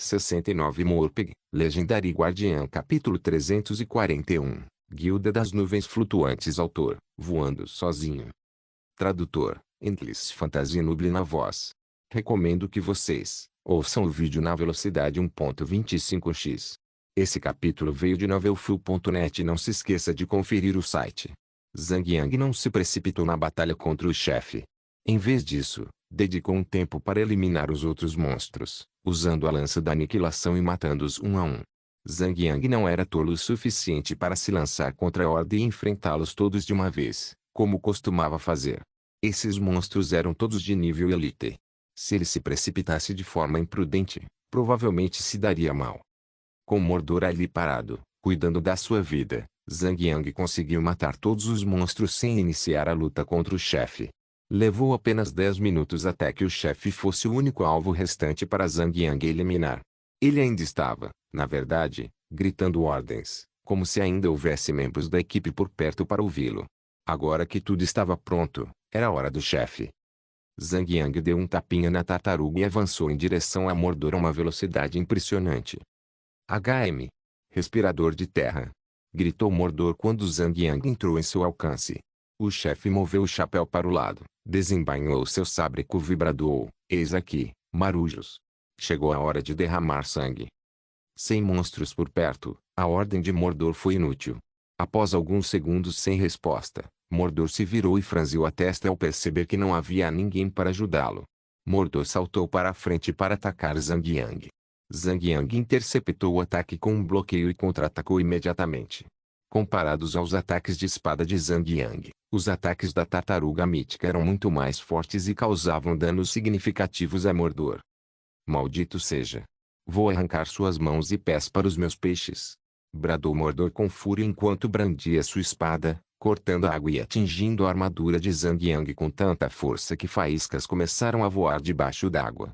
69 Morpeg, Legendary Guardian Capítulo 341, Guilda das Nuvens Flutuantes Autor, Voando Sozinho. Tradutor, Endless Fantasy Nuble na voz. Recomendo que vocês ouçam o vídeo na velocidade 1.25x. Esse capítulo veio de novelfull.net e não se esqueça de conferir o site. Zhang Yang não se precipitou na batalha contra o chefe. Em vez disso, dedicou um tempo para eliminar os outros monstros, usando a lança da aniquilação e matando-os um a um. Zhang Yang não era tolo o suficiente para se lançar contra a Ordem e enfrentá-los todos de uma vez, como costumava fazer. Esses monstros eram todos de nível elite. Se ele se precipitasse de forma imprudente, provavelmente se daria mal. Com Mordor ali parado, cuidando da sua vida, Zhang Yang conseguiu matar todos os monstros sem iniciar a luta contra o chefe. Levou apenas 10 minutos até que o chefe fosse o único alvo restante para Zhang Yang eliminar. Ele ainda estava, na verdade, gritando ordens, como se ainda houvesse membros da equipe por perto para ouvi-lo. Agora que tudo estava pronto, era a hora do chefe. Zhang Yang deu um tapinha na tartaruga e avançou em direção a Mordor a uma velocidade impressionante. HM. Respirador de terra. Gritou Mordor quando Zhang Yang entrou em seu alcance. O chefe moveu o chapéu para o lado, desembainhou seu sabre curvo e bradou: "Eis aqui, marujos. Chegou a hora de derramar sangue." Sem monstros por perto, a ordem de Mordor foi inútil. Após alguns segundos sem resposta, Mordor se virou e franziu a testa ao perceber que não havia ninguém para ajudá-lo. Mordor saltou para a frente para atacar Zhang Yang. Zhang Yang interceptou o ataque com um bloqueio e contra-atacou imediatamente. Comparados aos ataques de espada de Zhang Yang, os ataques da tartaruga mítica eram muito mais fortes e causavam danos significativos a Mordor. "Maldito seja! Vou arrancar suas mãos e pés para os meus peixes!" Bradou Mordor com fúria enquanto brandia sua espada, cortando a água e atingindo a armadura de Zhang Yang com tanta força que faíscas começaram a voar debaixo d'água.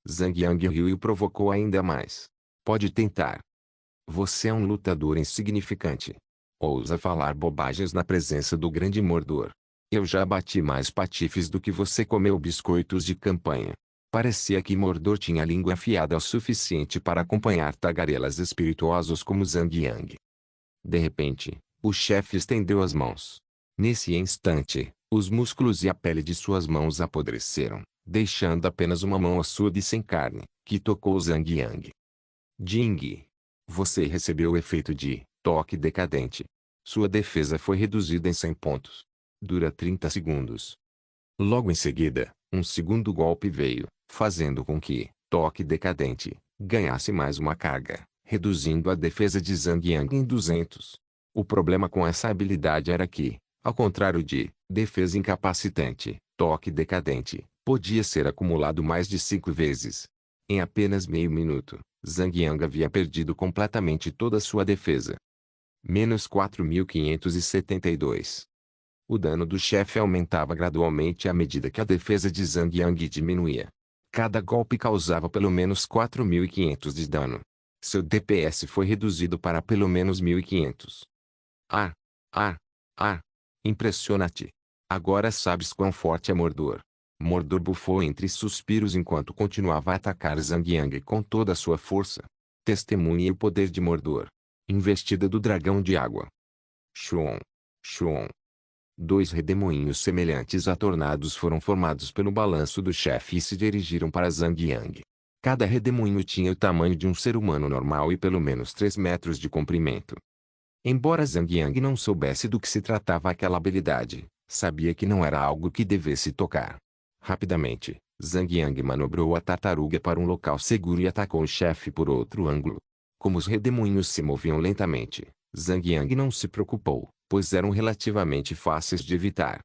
Zhang Yang riu e o provocou ainda mais. "Pode tentar. Você é um lutador insignificante. Ousa falar bobagens na presença do grande Mordor. Eu já bati mais patifes do que você comeu biscoitos de campanha." Parecia que Mordor tinha a língua afiada o suficiente para acompanhar tagarelas espirituosos como Zhang Yang. De repente, o chefe estendeu as mãos. Nesse instante, os músculos e a pele de suas mãos apodreceram, deixando apenas uma mão ossuda e sem carne, que tocou Zhang Yang. "Ding! Você recebeu o efeito de toque decadente. Sua defesa foi reduzida em 100 pontos. Dura 30 segundos." Logo em seguida, um segundo golpe veio, fazendo com que toque decadente ganhasse mais uma carga, reduzindo a defesa de Zhang Yang em 200. O problema com essa habilidade era que, ao contrário de defesa incapacitante, toque decadente podia ser acumulado mais de 5 vezes. Em apenas meio minuto, Zhang Yang havia perdido completamente toda sua defesa. Menos 4.572. O dano do chefe aumentava gradualmente à medida que a defesa de Zhang Yang diminuía. Cada golpe causava pelo menos 4.500 de dano. Seu DPS foi reduzido para pelo menos 1.500. Ah! Ah! Ah! Impressionante! Agora sabes quão forte é Mordor." Mordor bufou entre suspiros enquanto continuava a atacar Zhang Yang com toda a sua força. Testemunhe o poder de Mordor. Investida do dragão de água. Shuon. Shuon. 2 redemoinhos semelhantes a tornados foram formados pelo balanço do chefe e se dirigiram para Zhang Yang. Cada redemoinho tinha o tamanho de um ser humano normal e pelo menos 3 metros de comprimento. Embora Zhang Yang não soubesse do que se tratava aquela habilidade, sabia que não era algo que devesse tocar. Rapidamente, Zhang Yang manobrou a tartaruga para um local seguro e atacou o chefe por outro ângulo. Como os redemoinhos se moviam lentamente, Zhang Yang não se preocupou, pois eram relativamente fáceis de evitar.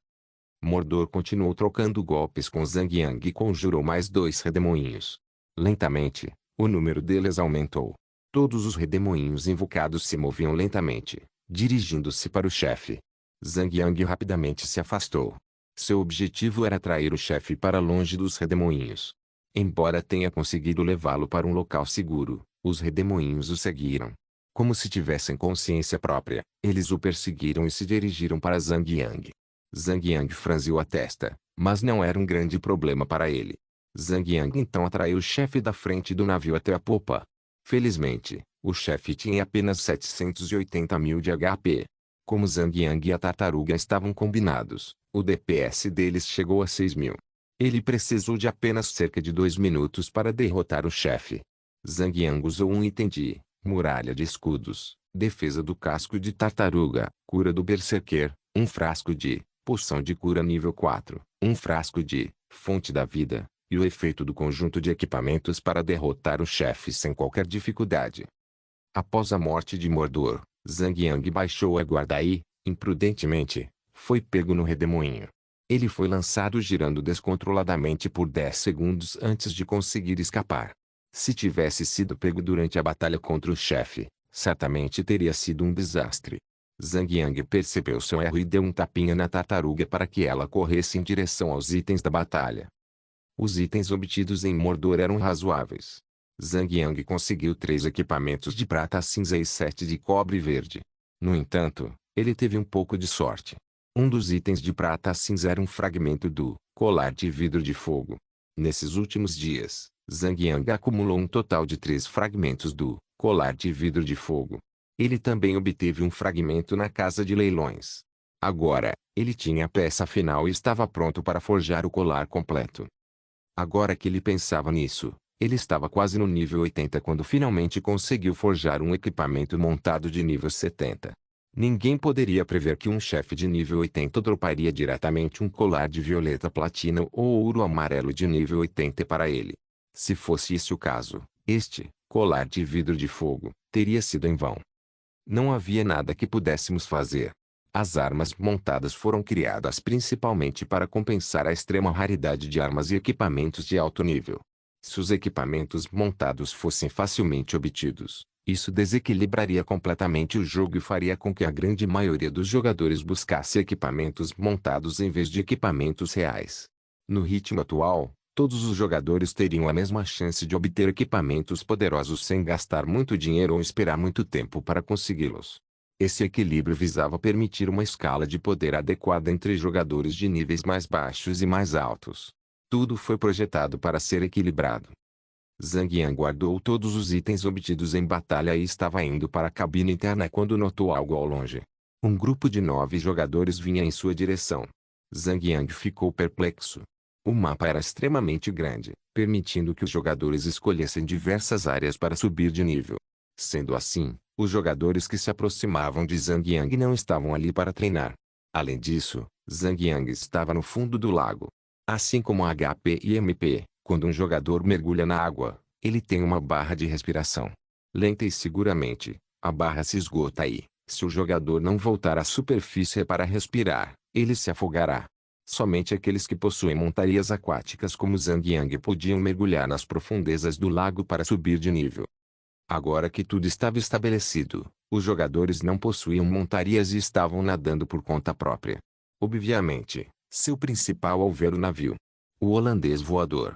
Mordor continuou trocando golpes com Zhang Yang e conjurou mais 2 redemoinhos. Lentamente, o número deles aumentou. Todos os redemoinhos invocados se moviam lentamente, dirigindo-se para o chefe. Zhang Yang rapidamente se afastou. Seu objetivo era atrair o chefe para longe dos redemoinhos. Embora tenha conseguido levá-lo para um local seguro, os redemoinhos o seguiram. Como se tivessem consciência própria, eles o perseguiram e se dirigiram para Zhang Yang. Zhang Yang franziu a testa, mas não era um grande problema para ele. Zhang Yang então atraiu o chefe da frente do navio até a popa. Felizmente, o chefe tinha apenas 780 mil de HP. Como Zhang Yang e a tartaruga estavam combinados, o DPS deles chegou a 6.000. Ele precisou de apenas cerca de 2 minutos para derrotar o chefe. Zhang Yang usou um item de muralha de escudos, defesa do casco de tartaruga, cura do berserker, um frasco de poção de cura nível 4, um frasco de fonte da vida, e o efeito do conjunto de equipamentos para derrotar o chefe sem qualquer dificuldade. Após a morte de Mordor, Zhang Yang baixou a guarda e, imprudentemente, foi pego no redemoinho. Ele foi lançado girando descontroladamente por 10 segundos antes de conseguir escapar. Se tivesse sido pego durante a batalha contra o chefe, certamente teria sido um desastre. Zhang Yang percebeu seu erro e deu um tapinha na tartaruga para que ela corresse em direção aos itens da batalha. Os itens obtidos em Mordor eram razoáveis. Zhang Yang conseguiu 3 equipamentos de prata cinza e 7 de cobre verde. No entanto, ele teve um pouco de sorte. Um dos itens de prata cinza era um fragmento do colar de vidro de fogo. Nesses últimos dias, Zhang Yang acumulou um total de 3 fragmentos do colar de vidro de fogo. Ele também obteve um fragmento na casa de leilões. Agora, ele tinha a peça final e estava pronto para forjar o colar completo. Agora que ele pensava nisso, ele estava quase no nível 80 quando finalmente conseguiu forjar um equipamento montado de nível 70. Ninguém poderia prever que um chefe de nível 80 droparia diretamente um colar de violeta platina ou ouro amarelo de nível 80 para ele. Se fosse esse o caso, este colar de vidro de fogo teria sido em vão. Não havia nada que pudéssemos fazer. As armas montadas foram criadas principalmente para compensar a extrema raridade de armas e equipamentos de alto nível. Se os equipamentos montados fossem facilmente obtidos, isso desequilibraria completamente o jogo e faria com que a grande maioria dos jogadores buscasse equipamentos montados em vez de equipamentos reais. No ritmo atual, todos os jogadores teriam a mesma chance de obter equipamentos poderosos sem gastar muito dinheiro ou esperar muito tempo para consegui-los. Esse equilíbrio visava permitir uma escala de poder adequada entre jogadores de níveis mais baixos e mais altos. Tudo foi projetado para ser equilibrado. Zhang Yang guardou todos os itens obtidos em batalha e estava indo para a cabine interna quando notou algo ao longe. Um grupo de 9 jogadores vinha em sua direção. Zhang Yang ficou perplexo. O mapa era extremamente grande, permitindo que os jogadores escolhessem diversas áreas para subir de nível. Sendo assim, os jogadores que se aproximavam de Zhang Yang não estavam ali para treinar. Além disso, Zhang Yang estava no fundo do lago. Assim como HP e MP, quando um jogador mergulha na água, ele tem uma barra de respiração. Lenta e seguramente, a barra se esgota e, se o jogador não voltar à superfície para respirar, ele se afogará. Somente aqueles que possuem montarias aquáticas como Zhang Yang podiam mergulhar nas profundezas do lago para subir de nível. Agora que tudo estava estabelecido, os jogadores não possuíam montarias e estavam nadando por conta própria. Obviamente, seu principal alvo era o navio. O holandês voador.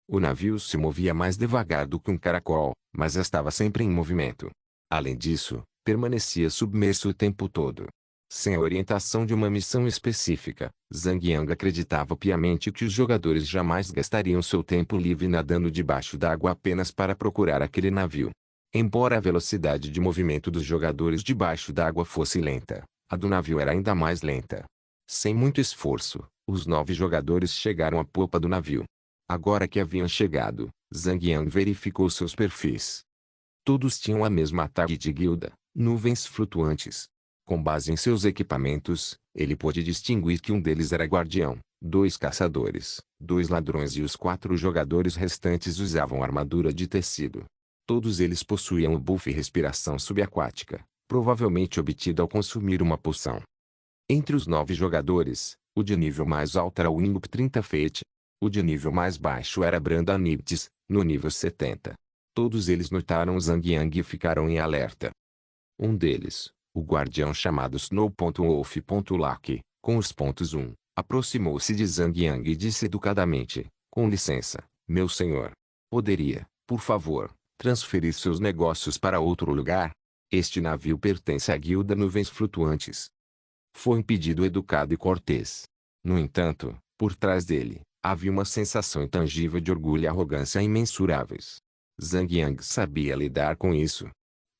O navio se movia mais devagar do que um caracol, mas estava sempre em movimento. Além disso, permanecia submerso o tempo todo. Sem a orientação de uma missão específica, Zhang Yang acreditava piamente que os jogadores jamais gastariam seu tempo livre nadando debaixo d'água apenas para procurar aquele navio. Embora a velocidade de movimento dos jogadores debaixo d'água fosse lenta, a do navio era ainda mais lenta. Sem muito esforço, os 9 jogadores chegaram à popa do navio. Agora que haviam chegado, Zhang Yang verificou seus perfis. Todos tinham a mesma tag de guilda, nuvens flutuantes. Com base em seus equipamentos, ele pôde distinguir que um deles era guardião, 2 caçadores, 2 ladrões e os 4 jogadores restantes usavam armadura de tecido. Todos eles possuíam o buff respiração subaquática, provavelmente obtido ao consumir uma poção. Entre os 9 jogadores, o de nível mais alto era o Inup 30 Fate. O de nível mais baixo era Branda Nibtis, no nível 70. Todos eles notaram Zhang Yang e ficaram em alerta. Um deles, o guardião chamado Snow.Wolf.Lucky, com os pontos 1, aproximou-se de Zhang Yang e disse educadamente, com licença, meu senhor. Poderia, por favor, transferir seus negócios para outro lugar? Este navio pertence à guilda Nuvens Flutuantes. Foi um pedido educado e cortês. No entanto, por trás dele, Havia uma sensação intangível de orgulho e arrogância imensuráveis. Zhang Yang sabia lidar com isso.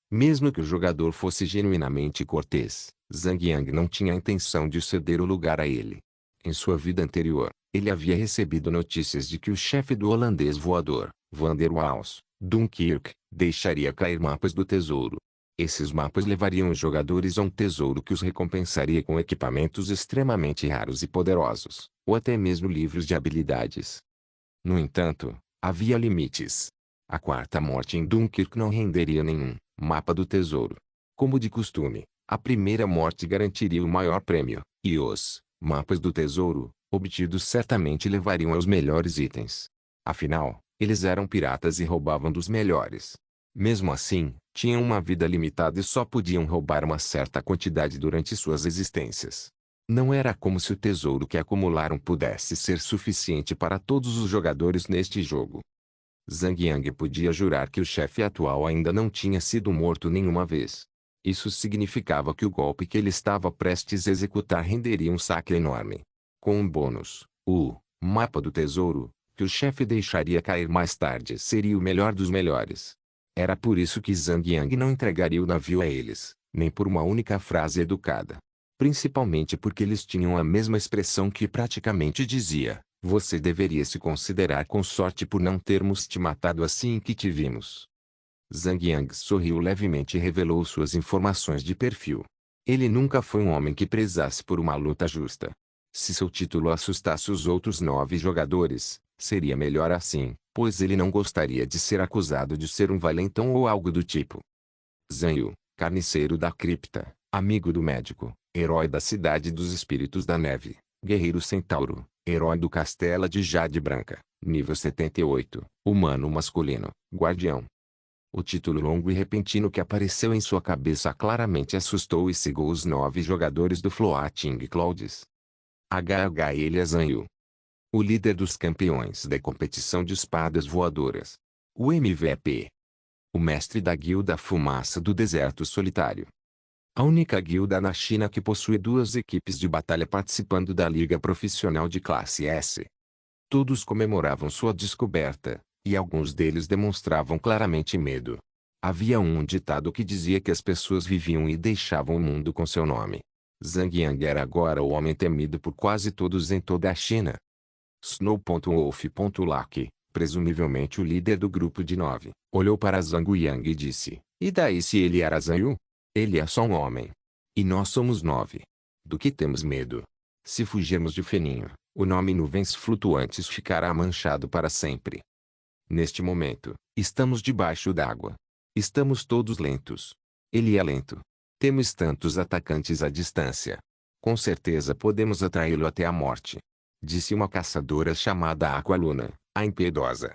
Mesmo que o jogador fosse genuinamente cortês, Zhang Yang não tinha a intenção de ceder o lugar a ele. Em sua vida anterior, ele havia recebido notícias de que o chefe do holandês voador, Van der Waals, Dunkirk, deixaria cair mapas do tesouro. Esses mapas levariam os jogadores a um tesouro que os recompensaria com equipamentos extremamente raros e poderosos, ou até mesmo livros de habilidades. No entanto, havia limites. A quarta morte em Dunkirk não renderia nenhum mapa do tesouro. Como de costume, a primeira morte garantiria o maior prêmio, e os mapas do tesouro, obtidos certamente levariam aos melhores itens. Afinal, eles eram piratas e roubavam dos melhores. Mesmo assim, tinham uma vida limitada e só podiam roubar uma certa quantidade durante suas existências. Não era como se o tesouro que acumularam pudesse ser suficiente para todos os jogadores neste jogo. Zhang Yang podia jurar que o chefe atual ainda não tinha sido morto nenhuma vez. Isso significava que o golpe que ele estava prestes a executar renderia um saque enorme. Com um bônus, o mapa do tesouro, que o chefe deixaria cair mais tarde, seria o melhor dos melhores. Era por isso que Zhang Yang não entregaria o navio a eles, nem por uma única frase educada. Principalmente porque eles tinham a mesma expressão que praticamente dizia: "Você deveria se considerar com sorte por não termos te matado assim que te vimos." Zhang Yang sorriu levemente e revelou suas informações de perfil. Ele nunca foi um homem que prezasse por uma luta justa. Se seu título assustasse os outros 9 jogadores, seria melhor assim, pois ele não gostaria de ser acusado de ser um valentão ou algo do tipo. Zhang Yu, carniceiro da cripta, amigo do médico, herói da cidade dos espíritos da neve, guerreiro centauro, herói do castelo de Jade Branca, nível 78, humano masculino, guardião. O título longo e repentino que apareceu em sua cabeça claramente assustou e cegou os 9 jogadores do Floating Clouds. Ele é Zhang Yu, o líder dos campeões da competição de espadas voadoras. O MVP. O mestre da guilda Fumaça do Deserto Solitário. A única guilda na China que possui 2 equipes de batalha participando da Liga Profissional de Classe S. Todos comemoravam sua descoberta, e alguns deles demonstravam claramente medo. Havia um ditado que dizia que as pessoas viviam e deixavam o mundo com seu nome. Zhang Yang era agora o homem temido por quase todos em toda a China. Snow.Wolf.Lucky, presumivelmente o líder do grupo de 9, olhou para Zhang Yang e disse: "E daí se ele era Zhang Yu? Ele é só um homem. E nós somos 9. Do que temos medo? Se fugirmos de Feninho, o nome Nuvens Flutuantes ficará manchado para sempre. Neste momento, estamos debaixo d'água. Estamos todos lentos. Ele é lento. Temos tantos atacantes à distância. Com certeza podemos atraí-lo até a morte." Disse uma caçadora chamada Aqualuna, a impiedosa.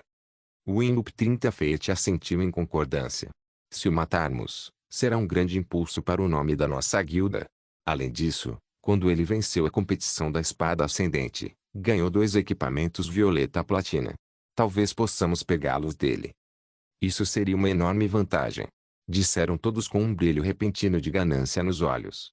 Winloop 30 Fate assentiu em concordância. "Se o matarmos, será um grande impulso para o nome da nossa guilda. Além disso, quando ele venceu a competição da espada ascendente, ganhou 2 equipamentos violeta platina. Talvez possamos pegá-los dele. Isso seria uma enorme vantagem." Disseram todos com um brilho repentino de ganância nos olhos.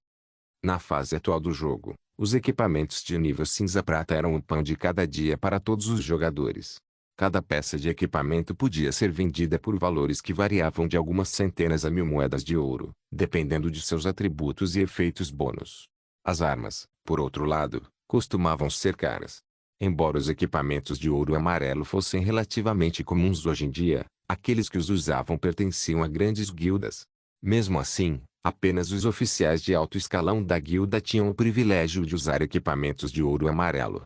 Na fase atual do jogo, os equipamentos de nível cinza-prata eram o pão de cada dia para todos os jogadores. Cada peça de equipamento podia ser vendida por valores que variavam de algumas centenas a 1000 moedas de ouro, dependendo de seus atributos e efeitos bônus. As armas, por outro lado, costumavam ser caras. Embora os equipamentos de ouro amarelo fossem relativamente comuns hoje em dia, aqueles que os usavam pertenciam a grandes guildas. Mesmo assim, apenas os oficiais de alto escalão da guilda tinham o privilégio de usar equipamentos de ouro amarelo.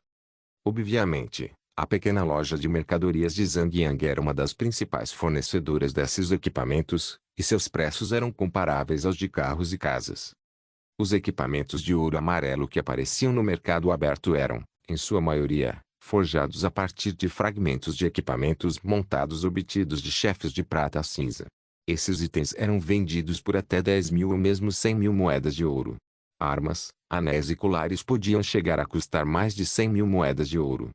Obviamente, a pequena loja de mercadorias de Zhang Yang era uma das principais fornecedoras desses equipamentos, e seus preços eram comparáveis aos de carros e casas. Os equipamentos de ouro amarelo que apareciam no mercado aberto eram, em sua maioria, forjados a partir de fragmentos de equipamentos montados obtidos de chefes de prata cinza. Esses itens eram vendidos por até 10.000 ou mesmo 100.000 moedas de ouro. Armas, anéis e colares podiam chegar a custar mais de 100.000 moedas de ouro.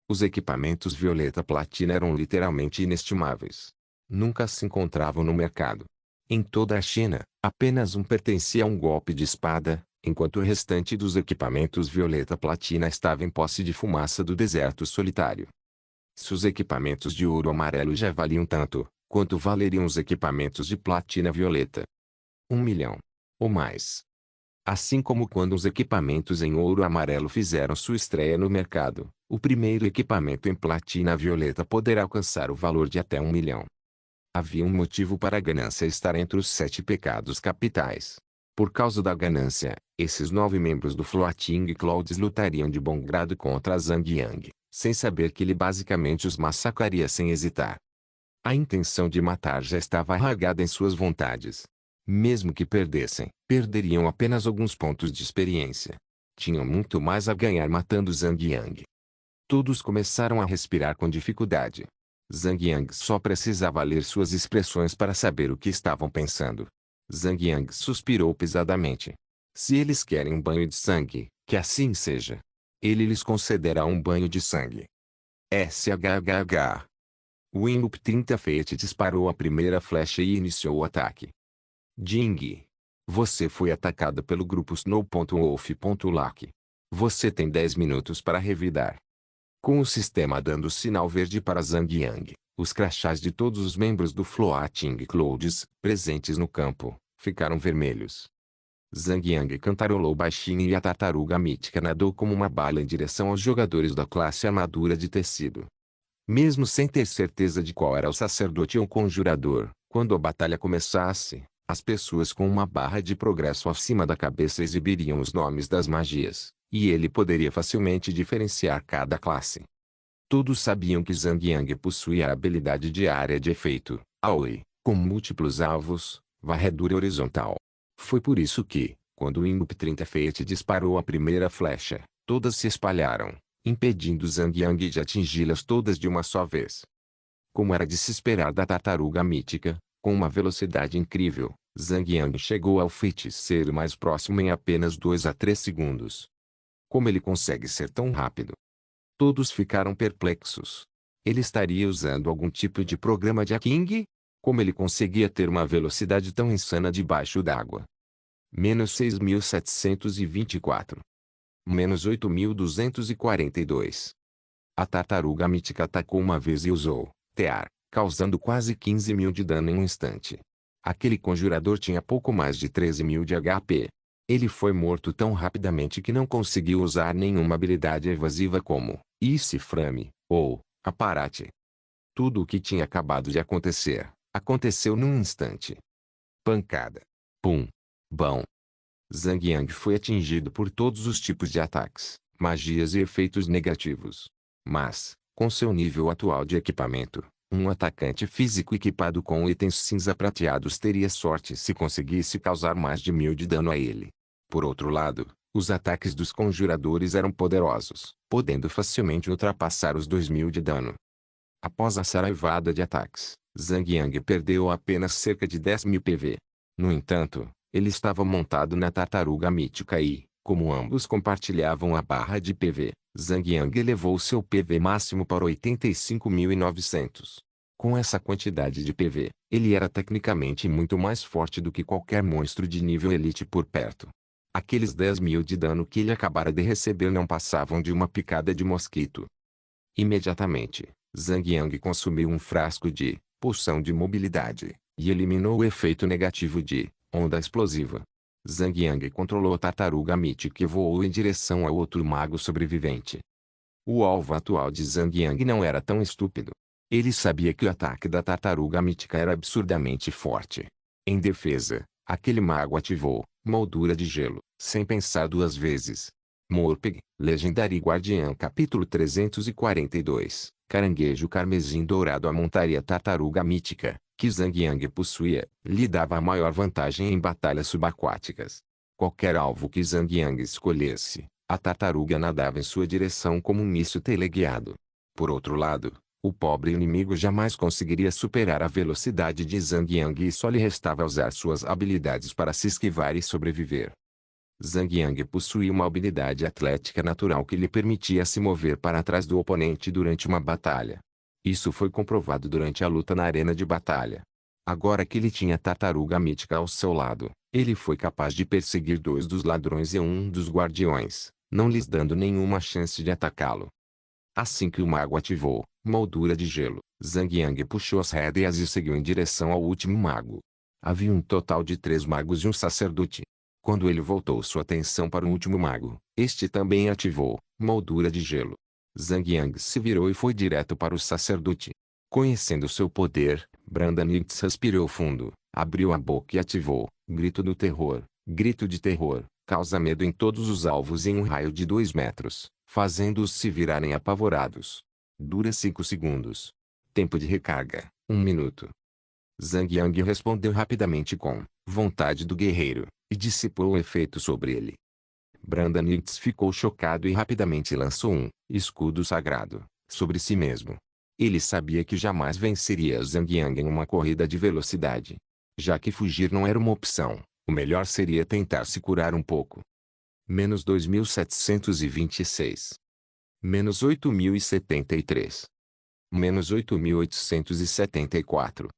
Os equipamentos violeta platina eram literalmente inestimáveis. Nunca se encontravam no mercado. Em toda a China, apenas um pertencia a um golpe de espada, enquanto o restante dos equipamentos violeta-platina estava em posse de fumaça do deserto solitário. Se os equipamentos de ouro amarelo já valiam tanto, quanto valeriam os equipamentos de platina violeta? 1 milhão. Ou mais. Assim como quando os equipamentos em ouro amarelo fizeram sua estreia no mercado, o primeiro equipamento em platina violeta poderá alcançar o valor de até 1 milhão. Havia um motivo para a ganância estar entre os 7 pecados capitais. Por causa da ganância, esses 9 membros do Floating Clouds lutariam de bom grado contra Zhang Yang, sem saber que ele basicamente os massacraria sem hesitar. A intenção de matar já estava arraigada em suas vontades. Mesmo que perdessem, perderiam apenas alguns pontos de experiência. Tinham muito mais a ganhar matando Zhang Yang. Todos começaram a respirar com dificuldade. Zhang Yang só precisava ler suas expressões para saber o que estavam pensando. Zhang Yang suspirou pesadamente. Se eles querem um banho de sangue, que assim seja. Ele lhes concederá um banho de sangue. SHHH. O Inup 30 Fate disparou a primeira flecha e iniciou o ataque. Jing. Você foi atacado pelo grupo Snow.Wolf.Lack. Você tem 10 minutos para revidar. Com o sistema dando sinal verde para Zhang Yang, os crachás de todos os membros do Floating Clouds, presentes no campo, ficaram vermelhos. Zhang Yang cantarolou baixinho e a tartaruga mítica nadou como uma bala em direção aos jogadores da classe armadura de tecido. Mesmo sem ter certeza de qual era o sacerdote ou conjurador, quando a batalha começasse, as pessoas com uma barra de progresso acima da cabeça exibiriam os nomes das magias, e ele poderia facilmente diferenciar cada classe. Todos sabiam que Zhang Yang possuía a habilidade de área de efeito, AOE, com múltiplos alvos, varredura horizontal. Foi por isso que, quando o Inup 30 Fate disparou a primeira flecha, todas se espalharam, impedindo Zhang Yang de atingi-las todas de uma só vez. Como era de se esperar da tartaruga mítica, com uma velocidade incrível, Zhang Yang chegou ao feiticeiro mais próximo em apenas 2 a 3 segundos. Como ele consegue ser tão rápido? Todos ficaram perplexos. Ele estaria usando algum tipo de programa de hacking? Como ele conseguia ter uma velocidade tão insana debaixo d'água? Menos 6.724. Menos 8.242. A tartaruga mítica atacou uma vez e usou tear, causando quase 15.000 de dano em um instante. Aquele conjurador tinha pouco mais de 13.000 de HP. Ele foi morto tão rapidamente que não conseguiu usar nenhuma habilidade evasiva como Ice Frame ou Aparate. Tudo o que tinha acabado de acontecer, aconteceu num instante. Pancada. Pum. Bom. Zhang Yang foi atingido por todos os tipos de ataques, magias e efeitos negativos. Mas, com seu nível atual de equipamento, um atacante físico equipado com itens cinza prateados teria sorte se conseguisse causar mais de 1.000 de dano a ele. Por outro lado, os ataques dos conjuradores eram poderosos, podendo facilmente ultrapassar os 2.000 de dano. Após a saraivada de ataques, Zhang Yang perdeu apenas cerca de 10.000 PV. No entanto, ele estava montado na tartaruga mítica e, como ambos compartilhavam a barra de PV, Zhang Yang elevou seu PV máximo para 85.900. Com essa quantidade de PV, ele era tecnicamente muito mais forte do que qualquer monstro de nível elite por perto. Aqueles 10.000 de dano que ele acabara de receber não passavam de uma picada de mosquito. Imediatamente, Zhang Yang consumiu um frasco de poção de mobilidade e eliminou o efeito negativo de onda explosiva. Zhang Yang controlou a tartaruga mítica e voou em direção ao outro mago sobrevivente. O alvo atual de Zhang Yang não era tão estúpido. Ele sabia que o ataque da tartaruga mítica era absurdamente forte. Em defesa, aquele mago ativou moldura de gelo, sem pensar duas vezes. Morpeg, Legendary Guardian Capítulo 342, Caranguejo Carmesim Dourado. A montaria tartaruga mítica, que Zhang Yang possuía, lhe dava a maior vantagem em batalhas subaquáticas. Qualquer alvo que Zhang Yang escolhesse, a tartaruga nadava em sua direção como um míssil teleguiado. Por outro lado, o pobre inimigo jamais conseguiria superar a velocidade de Zhang Yang e só lhe restava usar suas habilidades para se esquivar e sobreviver. Zhang Yang possuía uma habilidade atlética natural que lhe permitia se mover para trás do oponente durante uma batalha. Isso foi comprovado durante a luta na arena de batalha. Agora que ele tinha a tartaruga mítica ao seu lado, Ele foi capaz de perseguir dois dos ladrões e um dos guardiões, não lhes dando nenhuma chance de atacá-lo. Assim que o mago ativou moldura de gelo, Zhang Yang puxou as rédeas e seguiu em direção ao último mago. Havia um total de 3 magos e um sacerdote. Quando ele voltou sua atenção para o último mago, este também ativou moldura de gelo. Zhang Yang se virou e foi direto para o sacerdote. Conhecendo seu poder, Brandanix respirou fundo, abriu a boca e ativou grito do terror. Grito de terror causa medo em todos os alvos em um raio de 2 metros, fazendo-os se virarem apavorados. Dura 5 segundos. Tempo de recarga, 1 minuto. Zhang Yang respondeu rapidamente com vontade do guerreiro, e dissipou o efeito sobre ele. Brandanix ficou chocado e rapidamente lançou um escudo sagrado sobre si mesmo. Ele sabia que jamais venceria Zhang Yang em uma corrida de velocidade. Já que fugir não era uma opção, o melhor seria tentar se curar um pouco. Menos 2726. Menos 8073. Menos 8874.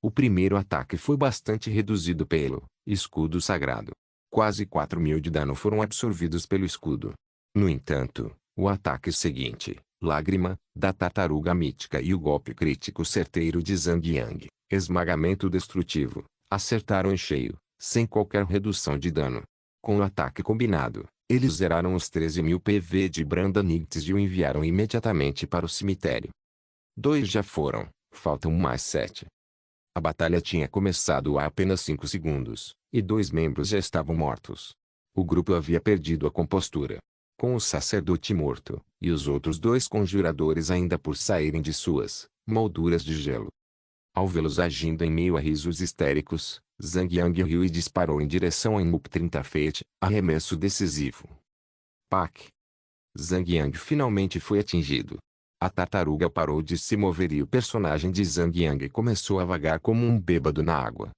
O primeiro ataque foi bastante reduzido pelo escudo sagrado. Quase 4.000 de dano foram absorvidos pelo escudo. No entanto, o ataque seguinte, Lágrima, da tartaruga mítica e o golpe crítico certeiro de Zhang Yang, esmagamento destrutivo, acertaram em cheio, sem qualquer redução de dano. Com o ataque combinado, eles zeraram os 13.000 PV de Brandanix e o enviaram imediatamente para o cemitério. 2 já foram, faltam mais 7. A batalha tinha começado há apenas 5 segundos, e 2 membros já estavam mortos. O grupo havia perdido a compostura. Com o sacerdote morto, e os outros 2 conjuradores ainda por saírem de suas molduras de gelo. Ao vê-los agindo em meio a risos histéricos, Zhang Yang riu e disparou em direção a Mup 30 Fate, arremesso decisivo. Pac! Zhang Yang finalmente foi atingido. A tartaruga parou de se mover e o personagem de Zhang Yang começou a vagar como um bêbado na água.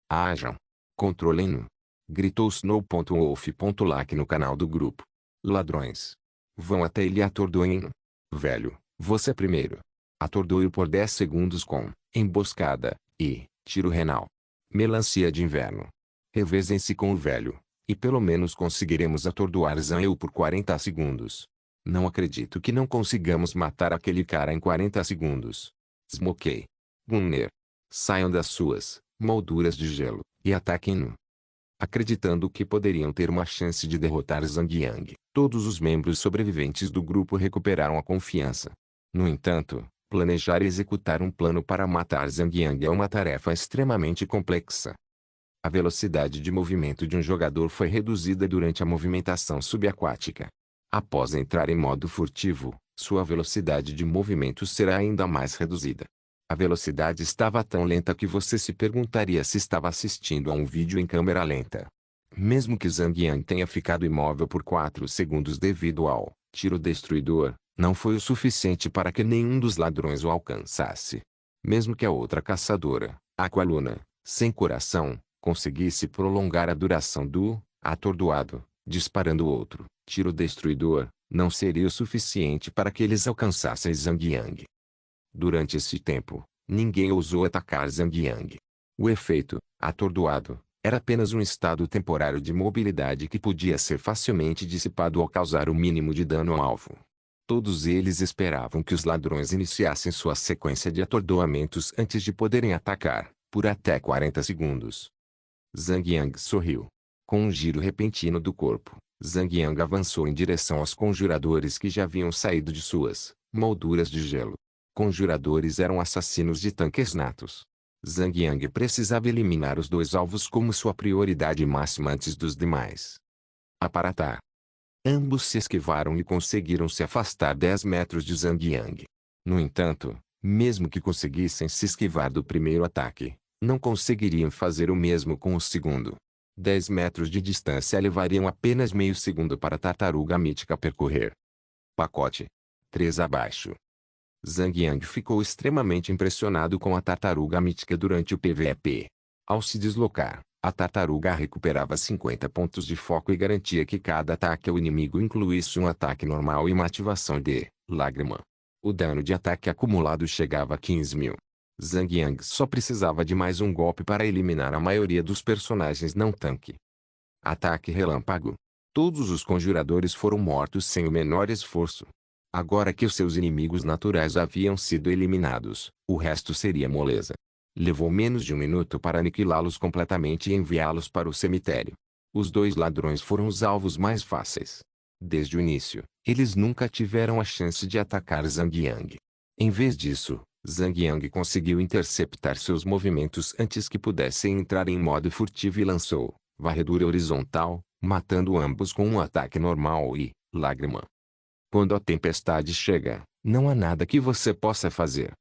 Ajam! Controlem-no! Gritou Snow.Wolf.Lack no canal do grupo. Ladrões! Vão até ele e atordoem-no. Velho, você primeiro. Atordoe-o por 10 segundos com emboscada e tiro renal. Melancia de inverno. Revezem-se com o velho, e pelo menos conseguiremos atordoar Zhang por 40 segundos. Não acredito que não consigamos matar aquele cara em 40 segundos. Smokey. Gunner. Saiam das suas molduras de gelo, e ataquem-no. Acreditando que poderiam ter uma chance de derrotar Zhang Yang, todos os membros sobreviventes do grupo recuperaram a confiança. No entanto, planejar e executar um plano para matar Zhang Yang é uma tarefa extremamente complexa. A velocidade de movimento de um jogador foi reduzida durante a movimentação subaquática. Após entrar em modo furtivo, sua velocidade de movimento será ainda mais reduzida. A velocidade estava tão lenta que você se perguntaria se estava assistindo a um vídeo em câmera lenta. Mesmo que Zhang Yang tenha ficado imóvel por 4 segundos devido ao tiro destruidor, não foi o suficiente para que nenhum dos ladrões o alcançasse. Mesmo que a outra caçadora, Aqualuna, sem coração, conseguisse prolongar a duração do atordoado, disparando outro tiro destruidor, não seria o suficiente para que eles alcançassem Zhang Yang. Durante esse tempo, ninguém ousou atacar Zhang Yang. O efeito, atordoado, era apenas um estado temporário de mobilidade que podia ser facilmente dissipado ao causar o mínimo de dano ao alvo. Todos eles esperavam que os ladrões iniciassem sua sequência de atordoamentos antes de poderem atacar, por até 40 segundos. Zhang Yang sorriu. Com um giro repentino do corpo, Zhang Yang avançou em direção aos conjuradores que já haviam saído de suas molduras de gelo. Conjuradores eram assassinos de tanques natos. Zhang Yang precisava eliminar os 2 alvos como sua prioridade máxima antes dos demais. Aparatá. Ambos se esquivaram e conseguiram se afastar 10 metros de Zhang Yang. No entanto, mesmo que conseguissem se esquivar do primeiro ataque, não conseguiriam fazer o mesmo com o segundo. 10 metros de distância levariam apenas meio segundo para a tartaruga mítica percorrer. Pacote. 3 abaixo. Zhang Yang ficou extremamente impressionado com a tartaruga mítica durante o PVP. Ao se deslocar, a tartaruga recuperava 50 pontos de foco e garantia que cada ataque ao inimigo incluísse um ataque normal e uma ativação de lágrima. O dano de ataque acumulado chegava a 15.000. Zhang Yang só precisava de mais um golpe para eliminar a maioria dos personagens não tanque. Ataque relâmpago. Todos os conjuradores foram mortos sem o menor esforço. Agora que os seus inimigos naturais haviam sido eliminados, o resto seria moleza. Levou menos de um minuto para aniquilá-los completamente e enviá-los para o cemitério. Os dois ladrões foram os alvos mais fáceis. Desde o início, eles nunca tiveram a chance de atacar Zhang Yang. Em vez disso, Zhang Yang conseguiu interceptar seus movimentos antes que pudessem entrar em modo furtivo e lançou varredura horizontal, matando ambos com um ataque normal e lágrima. Quando a tempestade chega, não há nada que você possa fazer.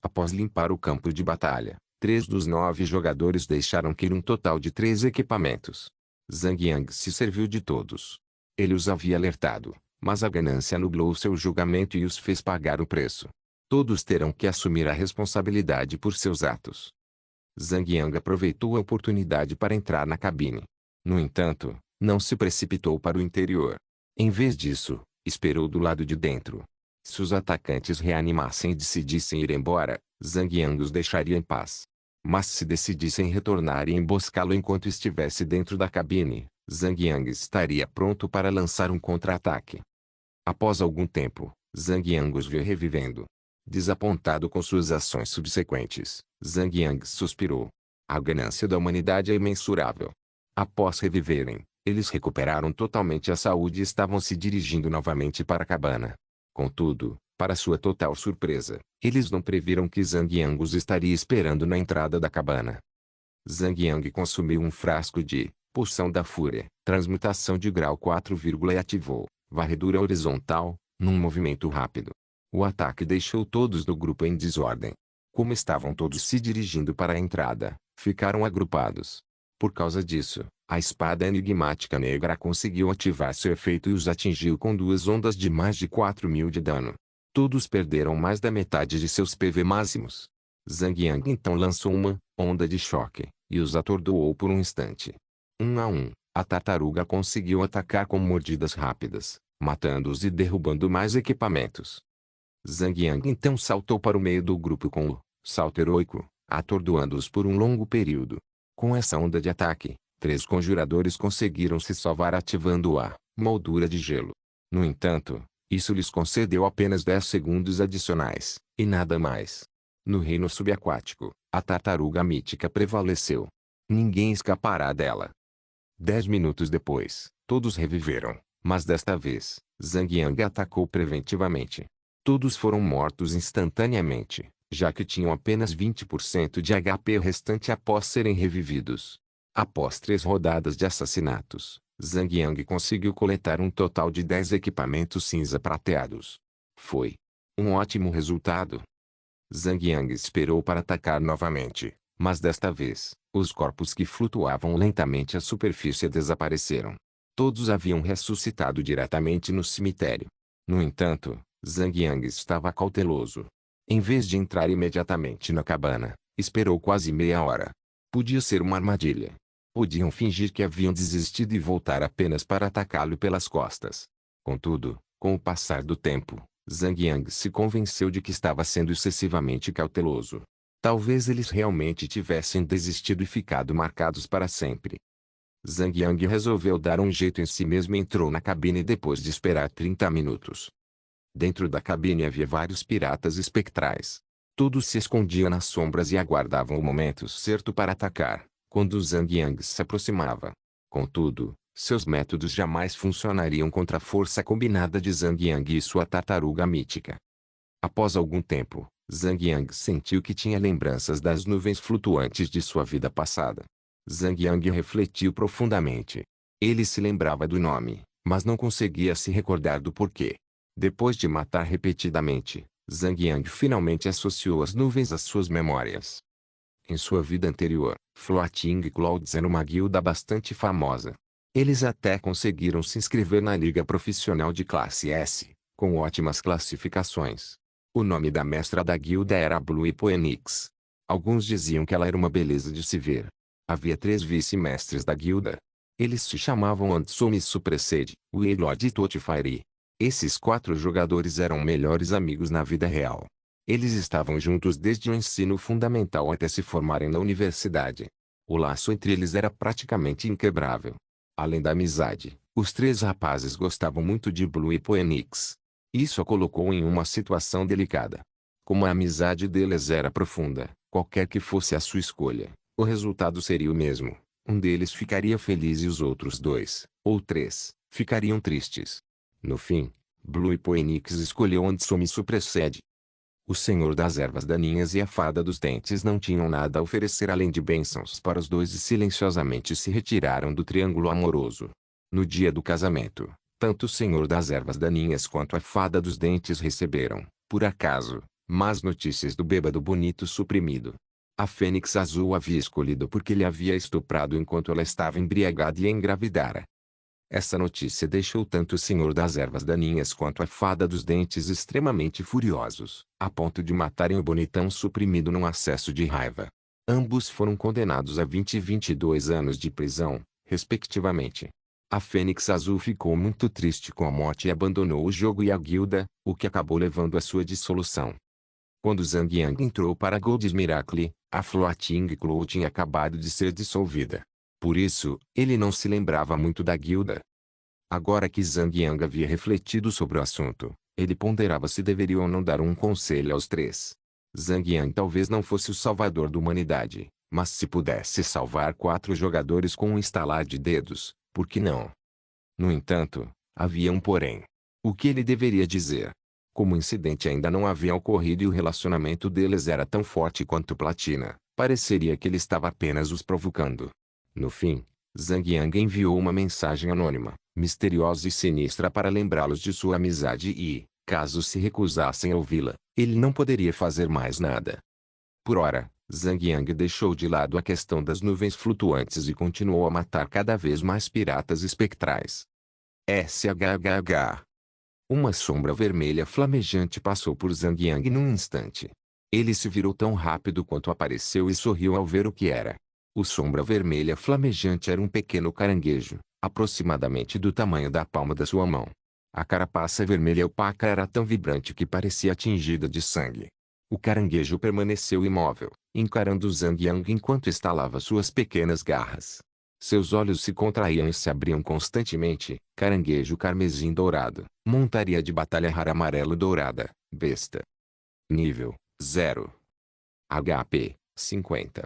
Após limpar o campo de batalha, 3 dos 9 jogadores deixaram cair um total de 3 equipamentos. Zhang Yang se serviu de todos. Ele os havia alertado, mas a ganância nublou seu julgamento e os fez pagar o preço. Todos terão que assumir a responsabilidade por seus atos. Zhang Yang aproveitou a oportunidade para entrar na cabine. No entanto, não se precipitou para o interior. Em vez disso, esperou do lado de dentro. Se os atacantes reanimassem e decidissem ir embora, Zhang Yang os deixaria em paz. Mas se decidissem retornar e emboscá-lo enquanto estivesse dentro da cabine, Zhang Yang estaria pronto para lançar um contra-ataque. Após algum tempo, Zhang Yang os viu revivendo. Desapontado com suas ações subsequentes, Zhang Yang suspirou. A ganância da humanidade é imensurável. Após reviverem, eles recuperaram totalmente a saúde e estavam se dirigindo novamente para a cabana. Contudo, para sua total surpresa, eles não previram que Zhang Yang os estaria esperando na entrada da cabana. Zhang Yang consumiu um frasco de Poção da Fúria, transmutação de grau 4, e ativou varredura horizontal, num movimento rápido. O ataque deixou todos do grupo em desordem. Como estavam todos se dirigindo para a entrada, ficaram agrupados. Por causa disso, a espada enigmática negra conseguiu ativar seu efeito e os atingiu com 2 ondas de mais de 4.000 de dano. Todos perderam mais da metade de seus PV máximos. Zhang Yang então lançou uma onda de choque, e os atordoou por um instante. 1 a 1, a tartaruga conseguiu atacar com mordidas rápidas, matando-os e derrubando mais equipamentos. Zhang Yang então saltou para o meio do grupo com o salto heróico, atordoando-os por um longo período. Com essa onda de ataque, 3 conjuradores conseguiram se salvar ativando a moldura de gelo. No entanto, isso lhes concedeu apenas 10 segundos adicionais, e nada mais. No reino subaquático, a tartaruga mítica prevaleceu. Ninguém escapará dela. 10 minutos depois, todos reviveram, mas desta vez, Zhang Yang atacou preventivamente. Todos foram mortos instantaneamente, já que tinham apenas 20% de HP restante após serem revividos. Após 3 rodadas de assassinatos, Zhang Yang conseguiu coletar um total de 10 equipamentos cinza prateados. Foi um ótimo resultado. Zhang Yang esperou para atacar novamente, mas desta vez, os corpos que flutuavam lentamente à superfície desapareceram. Todos haviam ressuscitado diretamente no cemitério. No entanto, Zhang Yang estava cauteloso. Em vez de entrar imediatamente na cabana, esperou quase meia hora. Podia ser uma armadilha. Podiam fingir que haviam desistido e voltar apenas para atacá-lo pelas costas. Contudo, com o passar do tempo, Zhang Yang se convenceu de que estava sendo excessivamente cauteloso. Talvez eles realmente tivessem desistido e ficado marcados para sempre. Zhang Yang resolveu dar um jeito em si mesmo e entrou na cabine depois de esperar 30 minutos. Dentro da cabine havia vários piratas espectrais. Todos se escondiam nas sombras e aguardavam o momento certo para atacar, quando Zhang Yang se aproximava. Contudo, seus métodos jamais funcionariam contra a força combinada de Zhang Yang e sua tartaruga mítica. Após algum tempo, Zhang Yang sentiu que tinha lembranças das nuvens flutuantes de sua vida passada. Zhang Yang refletiu profundamente. Ele se lembrava do nome, mas não conseguia se recordar do porquê. Depois de matar repetidamente, Zhang Yang finalmente associou as nuvens às suas memórias. Em sua vida anterior, Floating Clouds era uma guilda bastante famosa. Eles até conseguiram se inscrever na Liga Profissional de Classe S, com ótimas classificações. O nome da mestra da guilda era Blue Phoenix. Alguns diziam que ela era uma beleza de se ver. Havia 3 vice-mestres da guilda. Eles se chamavam Ansumi Supresed, Willod e Totifire. Esses 4 jogadores eram melhores amigos na vida real. Eles estavam juntos desde o ensino fundamental até se formarem na universidade. O laço entre eles era praticamente inquebrável. Além da amizade, os três rapazes gostavam muito de Blue e Phoenix. Isso a colocou em uma situação delicada. Como a amizade deles era profunda, qualquer que fosse a sua escolha, o resultado seria o mesmo. Um deles ficaria feliz e os outros dois, ou três, ficariam tristes. No fim, Blue e Phoenix escolheu onde Sumiço precede. O Senhor das Ervas Daninhas e a Fada dos Dentes não tinham nada a oferecer além de bênçãos para os dois e silenciosamente se retiraram do triângulo amoroso. No dia do casamento, tanto o Senhor das Ervas Daninhas quanto a Fada dos Dentes receberam, por acaso, más notícias do bêbado bonito suprimido. A Fênix Azul havia escolhido porque ele havia estuprado enquanto ela estava embriagada e engravidara. Essa notícia deixou tanto o Senhor das Ervas Daninhas quanto a Fada dos Dentes extremamente furiosos, a ponto de matarem o bonitão suprimido num acesso de raiva. Ambos foram condenados a 20 e 22 anos de prisão, respectivamente. A Fênix Azul ficou muito triste com a morte e abandonou o jogo e a guilda, o que acabou levando à sua dissolução. Quando Zhang Yang entrou para Gold's Miracle, a Floating Cloud tinha acabado de ser dissolvida. Por isso, ele não se lembrava muito da guilda. Agora que Zhang Yang havia refletido sobre o assunto, ele ponderava se deveria ou não dar um conselho aos três. Zhang Yang talvez não fosse o salvador da humanidade, mas se pudesse salvar 4 jogadores com um estalar de dedos, por que não? No entanto, havia um porém. O que ele deveria dizer? Como o incidente ainda não havia ocorrido e o relacionamento deles era tão forte quanto platina, pareceria que ele estava apenas os provocando. No fim, Zhang Yang enviou uma mensagem anônima, misteriosa e sinistra para lembrá-los de sua amizade e, caso se recusassem a ouvi-la, ele não poderia fazer mais nada. Por ora, Zhang Yang deixou de lado a questão das nuvens flutuantes e continuou a matar cada vez mais piratas espectrais. SHHH. Uma sombra vermelha flamejante passou por Zhang Yang num instante. Ele se virou tão rápido quanto apareceu e sorriu ao ver o que era. O sombra vermelha flamejante era um pequeno caranguejo, aproximadamente do tamanho da palma da sua mão. A carapaça vermelha opaca era tão vibrante que parecia tingida de sangue. O caranguejo permaneceu imóvel, encarando Zhang Yang enquanto estalava suas pequenas garras. Seus olhos se contraíam e se abriam constantemente. Caranguejo carmesim dourado, montaria de batalha rara amarelo dourada, besta. Nível 0. HP 50.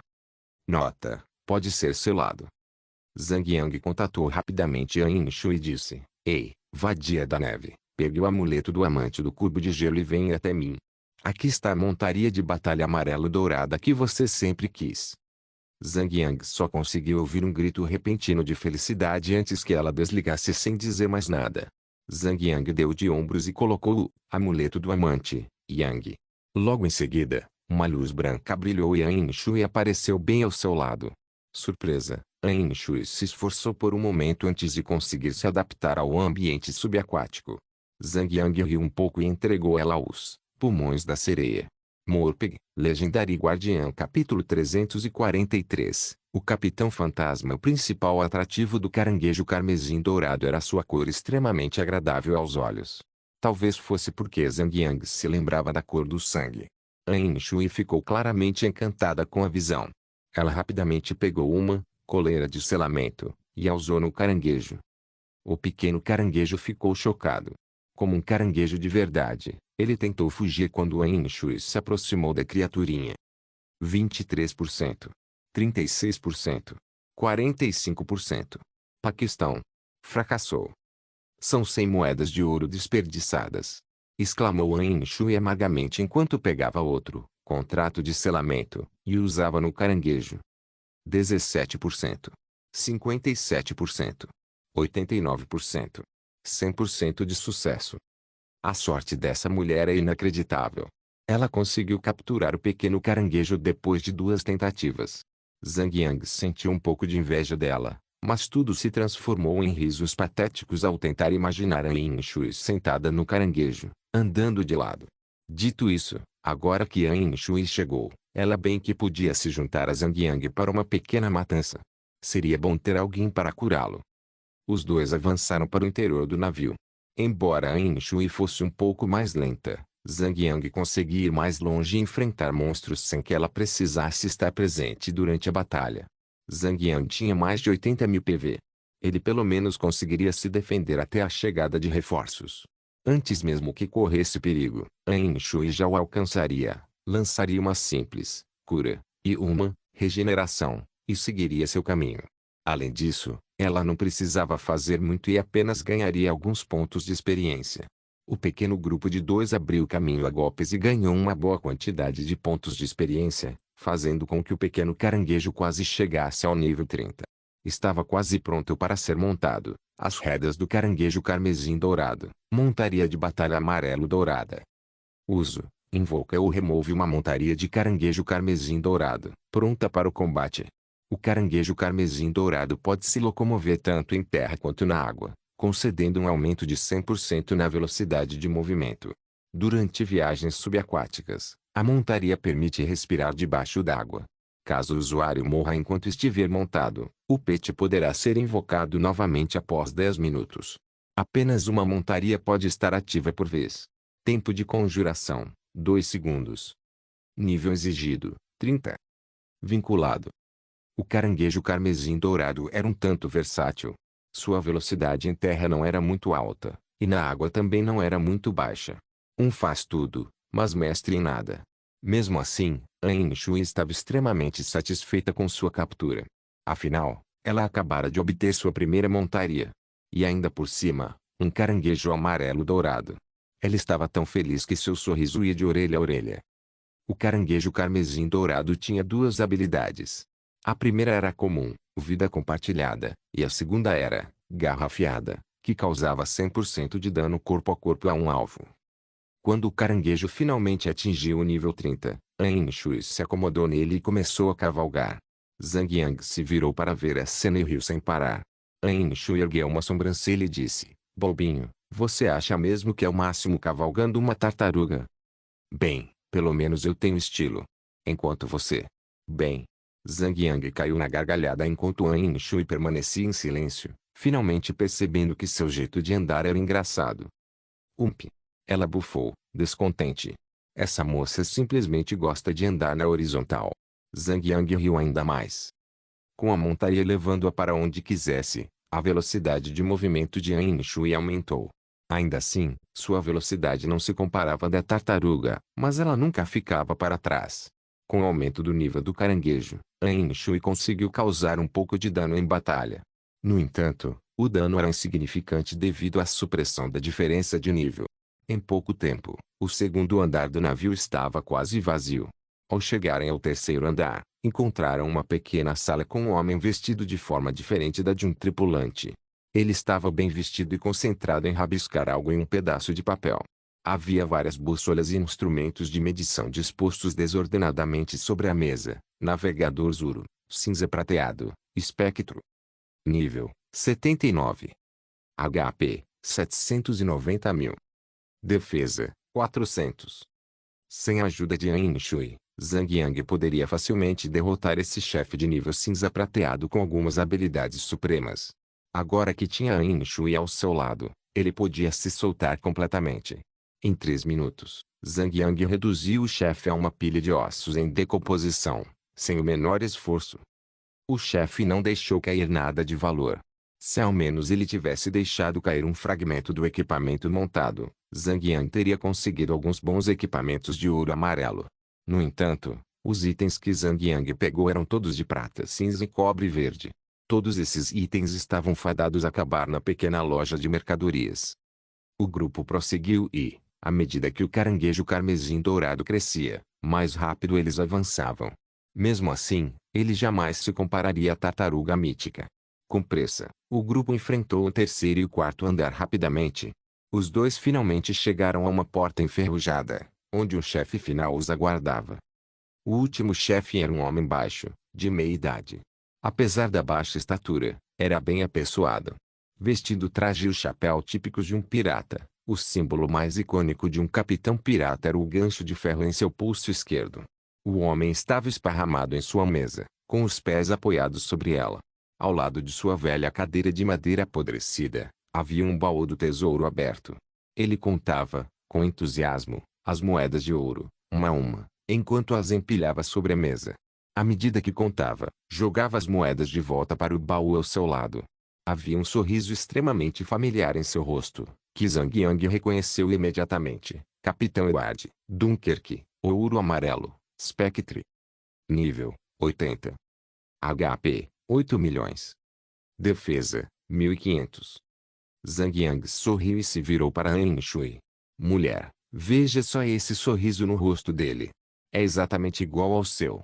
Nota: pode ser selado. Zhang Yang contatou rapidamente Yan Shu e disse: Ei, vadia da neve, pegue o amuleto do amante do cubo de gelo e venha até mim. Aqui está a montaria de batalha amarelo dourada que você sempre quis. Zhang Yang só conseguiu ouvir um grito repentino de felicidade antes que ela desligasse sem dizer mais nada. Zhang Yang deu de ombros e colocou o amuleto do amante, Yang. Logo em seguida, uma luz branca brilhou e Yan Shui apareceu bem ao seu lado. Surpresa, Yan Shui se esforçou por um momento antes de conseguir se adaptar ao ambiente subaquático. Zhang Yang riu um pouco e entregou ela aos pulmões da sereia. Morpeg, Legendary Guardian Capítulo 343. O Capitão Fantasma. O principal atrativo do caranguejo carmesim dourado era sua cor extremamente agradável aos olhos. Talvez fosse porque Zhang Yang se lembrava da cor do sangue. Yan Shui ficou claramente encantada com a visão. Ela rapidamente pegou uma coleira de selamento e a usou no caranguejo. O pequeno caranguejo ficou chocado. Como um caranguejo de verdade, ele tentou fugir quando Yan Shui se aproximou da criaturinha. 23%. 36%. 45%. Paquistão. Fracassou. São 100 moedas de ouro desperdiçadas. Exclamou Yan Shui amargamente enquanto pegava outro contrato de selamento e o usava no caranguejo. 17%. 57%. 89%. 100% de sucesso. A sorte dessa mulher é inacreditável. Ela conseguiu capturar o pequeno caranguejo depois de 2 tentativas. Zhang Yang sentiu um pouco de inveja dela, mas tudo se transformou em risos patéticos ao tentar imaginar a Yan Shui sentada no caranguejo, andando de lado. Dito isso, agora que Yan Shui chegou, ela bem que podia se juntar a Zhang Yang para uma pequena matança. Seria bom ter alguém para curá-lo. Os dois avançaram para o interior do navio. Embora Yan Shui fosse um pouco mais lenta, Zhang Yang conseguia ir mais longe e enfrentar monstros sem que ela precisasse estar presente durante a batalha. Zhang Yang tinha mais de 80.000 PV. Ele pelo menos conseguiria se defender até a chegada de reforços. Antes mesmo que corresse perigo, An Shui já o alcançaria, lançaria uma simples cura e uma regeneração, e seguiria seu caminho. Além disso, ela não precisava fazer muito e apenas ganharia alguns pontos de experiência. O pequeno grupo de 2 abriu caminho a golpes e ganhou uma boa quantidade de pontos de experiência, fazendo com que o pequeno caranguejo quase chegasse ao nível 30. Estava quase pronto para ser montado. As rédeas do caranguejo carmesim dourado, montaria de batalha amarelo dourada. Uso: invoca ou remove uma montaria de caranguejo carmesim dourado, pronta para o combate. O caranguejo carmesim dourado pode se locomover tanto em terra quanto na água, concedendo um aumento de 100% na velocidade de movimento. Durante viagens subaquáticas, a montaria permite respirar debaixo d'água. Caso o usuário morra enquanto estiver montado, o pet poderá ser invocado novamente após 10 minutos. Apenas uma montaria pode estar ativa por vez. Tempo de conjuração: 2 segundos. Nível exigido: 30. Vinculado. O caranguejo carmesim dourado era um tanto versátil. Sua velocidade em terra não era muito alta, e na água também não era muito baixa. Um faz tudo, mas mestre em nada. Mesmo assim, An Shui estava extremamente satisfeita com sua captura. Afinal, ela acabara de obter sua primeira montaria. E ainda por cima, um caranguejo amarelo dourado. Ela estava tão feliz que seu sorriso ia de orelha a orelha. O caranguejo carmesim dourado tinha 2 habilidades. A primeira era comum, vida compartilhada, e a segunda era garra afiada, que causava 100% de dano corpo a corpo a um alvo. Quando o caranguejo finalmente atingiu o nível 30, An Shui se acomodou nele e começou a cavalgar. Zhang Yang se virou para ver a cena e riu sem parar. An Shui ergueu uma sobrancelha e disse: "Bobinho, você acha mesmo que é o máximo cavalgando uma tartaruga? Bem, pelo menos eu tenho estilo. Enquanto você..." Bem. Zhang Yang caiu na gargalhada enquanto An Shui permanecia em silêncio, finalmente percebendo que seu jeito de andar era engraçado. Ela bufou, descontente. Essa moça simplesmente gosta de andar na horizontal. Zhang Yang riu ainda mais. Com a montaria levando-a para onde quisesse, a velocidade de movimento de An Shui aumentou. Ainda assim, sua velocidade não se comparava à da tartaruga, mas ela nunca ficava para trás. Com o aumento do nível do caranguejo, An Shui conseguiu causar um pouco de dano em batalha. No entanto, o dano era insignificante devido à supressão da diferença de nível. Em pouco tempo, o segundo andar do navio estava quase vazio. Ao chegarem ao terceiro andar, encontraram uma pequena sala com um homem vestido de forma diferente da de um tripulante. Ele estava bem vestido e concentrado em rabiscar algo em um pedaço de papel. Havia várias bússolas e instrumentos de medição dispostos desordenadamente sobre a mesa: navegador Zuro, cinza prateado, espectro. Nível: 79. HP: 790.000. Defesa: 400. Sem a ajuda de An Shui, Zhang Yang poderia facilmente derrotar esse chefe de nível cinza prateado com algumas habilidades supremas. Agora que tinha An Shui ao seu lado, ele podia se soltar completamente. Em 3 minutos, Zhang Yang reduziu o chefe a uma pilha de ossos em decomposição, sem o menor esforço. O chefe não deixou cair nada de valor. Se ao menos ele tivesse deixado cair um fragmento do equipamento montado, Zhang Yang teria conseguido alguns bons equipamentos de ouro amarelo. No entanto, os itens que Zhang Yang pegou eram todos de prata cinza e cobre verde. Todos esses itens estavam fadados a acabar na pequena loja de mercadorias. O grupo prosseguiu e, à medida que o caranguejo carmesim dourado crescia, mais rápido eles avançavam. Mesmo assim, ele jamais se compararia à tartaruga mítica. Com pressa, o grupo enfrentou o terceiro e o quarto andar rapidamente. Os 2 finalmente chegaram a uma porta enferrujada, onde um chefe final os aguardava. O último chefe era um homem baixo, de meia idade. Apesar da baixa estatura, era bem apessoado. Vestindo traje e o chapéu típicos de um pirata, o símbolo mais icônico de um capitão pirata era o gancho de ferro em seu pulso esquerdo. O homem estava esparramado em sua mesa, com os pés apoiados sobre ela. Ao lado de sua velha cadeira de madeira apodrecida, havia um baú do tesouro aberto. Ele contava, com entusiasmo, as moedas de ouro, uma a uma, enquanto as empilhava sobre a mesa. À medida que contava, jogava as moedas de volta para o baú ao seu lado. Havia um sorriso extremamente familiar em seu rosto, que Zhang Yang reconheceu imediatamente. Capitão Edward, Dunkerque, ouro amarelo, Spectre. Nível, 80. HP, 8 milhões. Defesa, 1500. Zhang Yang sorriu e se virou para An Shui. Mulher, veja só esse sorriso no rosto dele. É exatamente igual ao seu.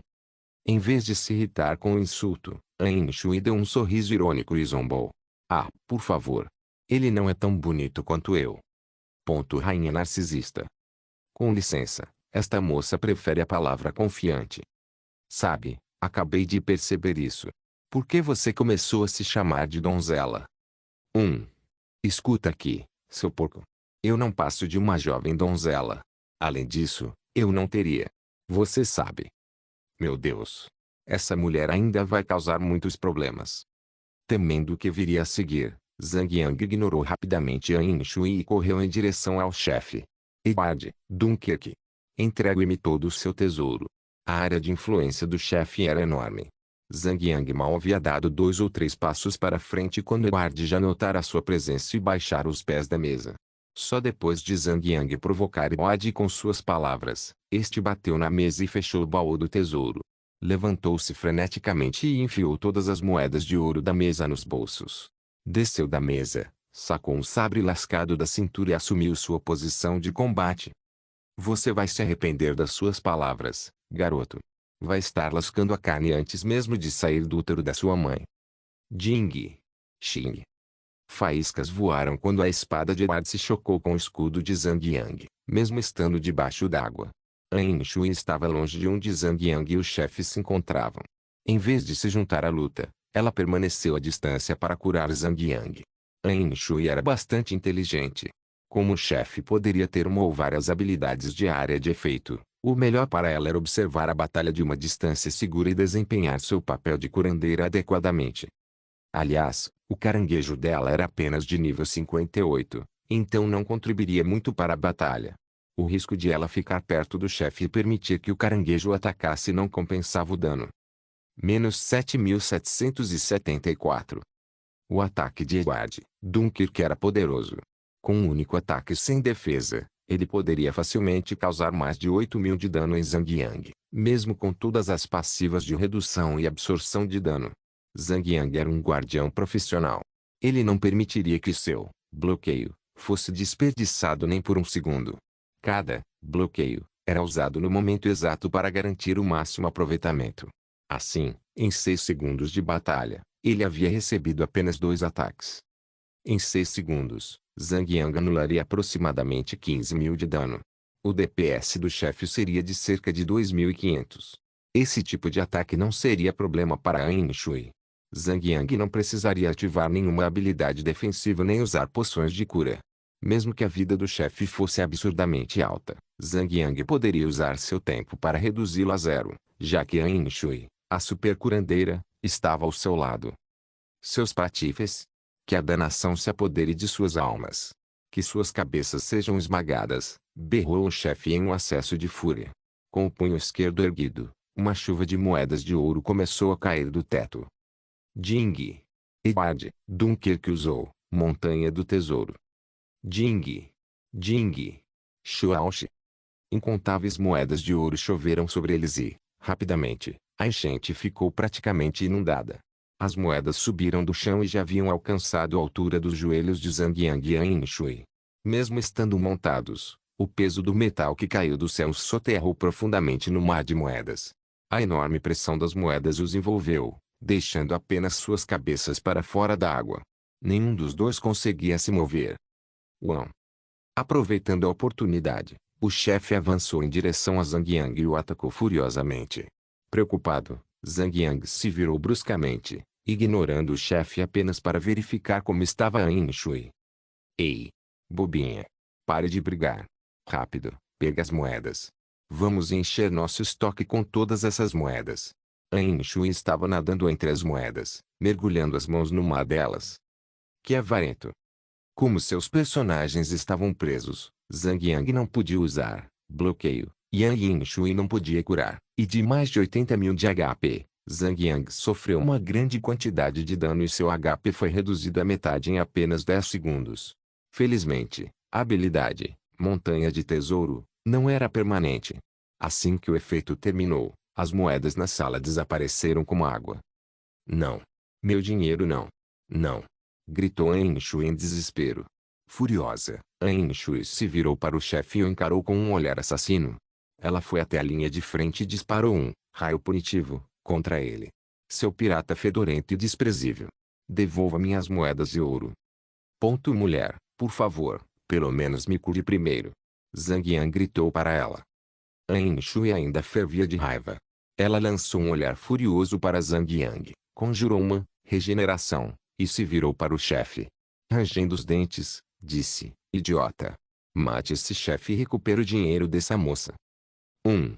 Em vez de se irritar com o insulto, An Shui deu um sorriso irônico e zombou. Ah, por favor. Ele não é tão bonito quanto eu. Ponto rainha narcisista. Com licença, esta moça prefere a palavra confiante. Sabe, acabei de perceber isso. Por que você começou a se chamar de donzela? 1. Escuta aqui, seu porco. Eu não passo de uma jovem donzela. Além disso, eu não teria. Você sabe. Meu Deus. Essa mulher ainda vai causar muitos problemas. Temendo o que viria a seguir, Zhang Yang ignorou rapidamente An Shui e correu em direção ao chefe. Edward, Dunkerque. Entregue-me todo o seu tesouro. A área de influência do chefe era enorme. Zhang Yang mal havia dado 2 ou 3 passos para frente quando Edward já notara sua presença e baixara os pés da mesa. Só depois de Zhang Yang provocar Edward com suas palavras, este bateu na mesa e fechou o baú do tesouro. Levantou-se freneticamente e enfiou todas as moedas de ouro da mesa nos bolsos. Desceu da mesa, sacou um sabre lascado da cintura e assumiu sua posição de combate. Você vai se arrepender das suas palavras, garoto. Vai estar lascando a carne antes mesmo de sair do útero da sua mãe. Jing. Xing. Faíscas voaram quando a espada de Edward se chocou com o escudo de Zhang Yang, mesmo estando debaixo d'água. An Shui estava longe de onde Zhang Yang e o chefe se encontravam. Em vez de se juntar à luta, ela permaneceu à distância para curar Zhang Yang. An Shui era bastante inteligente. Como chefe poderia ter uma ou várias habilidades de área de efeito, o melhor para ela era observar a batalha de uma distância segura e desempenhar seu papel de curandeira adequadamente. Aliás, o caranguejo dela era apenas de nível 58, então não contribuiria muito para a batalha. O risco de ela ficar perto do chefe e permitir que o caranguejo atacasse não compensava o dano. Menos 7.774. O ataque de Edward, Dunkerque era poderoso. Com um único ataque sem defesa, ele poderia facilmente causar mais de 8.000 de dano em Zhang Yang, mesmo com todas as passivas de redução e absorção de dano. Zhang Yang era um guardião profissional. Ele não permitiria que seu bloqueio fosse desperdiçado nem por um segundo. Cada bloqueio era usado no momento exato para garantir o máximo aproveitamento. Assim, em 6 segundos de batalha, ele havia recebido apenas 2 ataques. Em 6 segundos, Zhang Yang anularia aproximadamente 15.000 de dano. O DPS do chefe seria de cerca de 2.500. Esse tipo de ataque não seria problema para An Shui. Zhang Yang não precisaria ativar nenhuma habilidade defensiva nem usar poções de cura. Mesmo que a vida do chefe fosse absurdamente alta, Zhang Yang poderia usar seu tempo para reduzi-lo a 0, já que An Shui, a super curandeira, estava ao seu lado. Seus patifes? Que a danação se apodere de suas almas. Que suas cabeças sejam esmagadas, berrou o chefe em um acesso de fúria. Com o punho esquerdo erguido, uma chuva de moedas de ouro começou a cair do teto. Jing. Edward, Dunkerque usou, Montanha do Tesouro. Jing. Jing. Xuaoxi. Incontáveis moedas de ouro choveram sobre eles e, rapidamente, a enchente ficou praticamente inundada. As moedas subiram do chão e já haviam alcançado a altura dos joelhos de Zhang Yang e An Shui. Mesmo estando montados, o peso do metal que caiu do céu os soterrou profundamente no mar de moedas. A enorme pressão das moedas os envolveu, deixando apenas suas cabeças para fora da água. Nenhum dos dois conseguia se mover. Uau! Aproveitando a oportunidade, o chefe avançou em direção a Zhang Yang e o atacou furiosamente. Preocupado, Zhang Yang se virou bruscamente, ignorando o chefe apenas para verificar como estava An Shui. Ei! Bobinha! Pare de brigar. Rápido, pega as moedas. Vamos encher nosso estoque com todas essas moedas. An Shui estava nadando entre as moedas, mergulhando as mãos numa delas. Que avarento! Como seus personagens estavam presos, Zhang Yang não podia usar Bloqueio. Yang Yinshui não podia curar, e de mais de 80.000 de HP. Zhang Yang sofreu uma grande quantidade de dano e seu HP foi reduzido à metade em apenas 10 segundos. Felizmente, a habilidade, Montanha de Tesouro, não era permanente. Assim que o efeito terminou, as moedas na sala desapareceram como água. Não. Meu dinheiro não. Não. Gritou An Shui em desespero. Furiosa, An Shui se virou para o chefe e o encarou com um olhar assassino. Ela foi até a linha de frente e disparou um raio punitivo contra ele. Seu pirata fedorento e desprezível. Devolva minhas moedas de ouro. Ponto mulher, por favor, pelo menos me cure primeiro. Zhang Yan gritou para ela. An Shui ainda fervia de raiva. Ela lançou um olhar furioso para Zhang Yang, conjurou uma regeneração, e se virou para o chefe. Rangendo os dentes, disse, idiota. Mate esse chefe e recupere o dinheiro dessa moça. 1.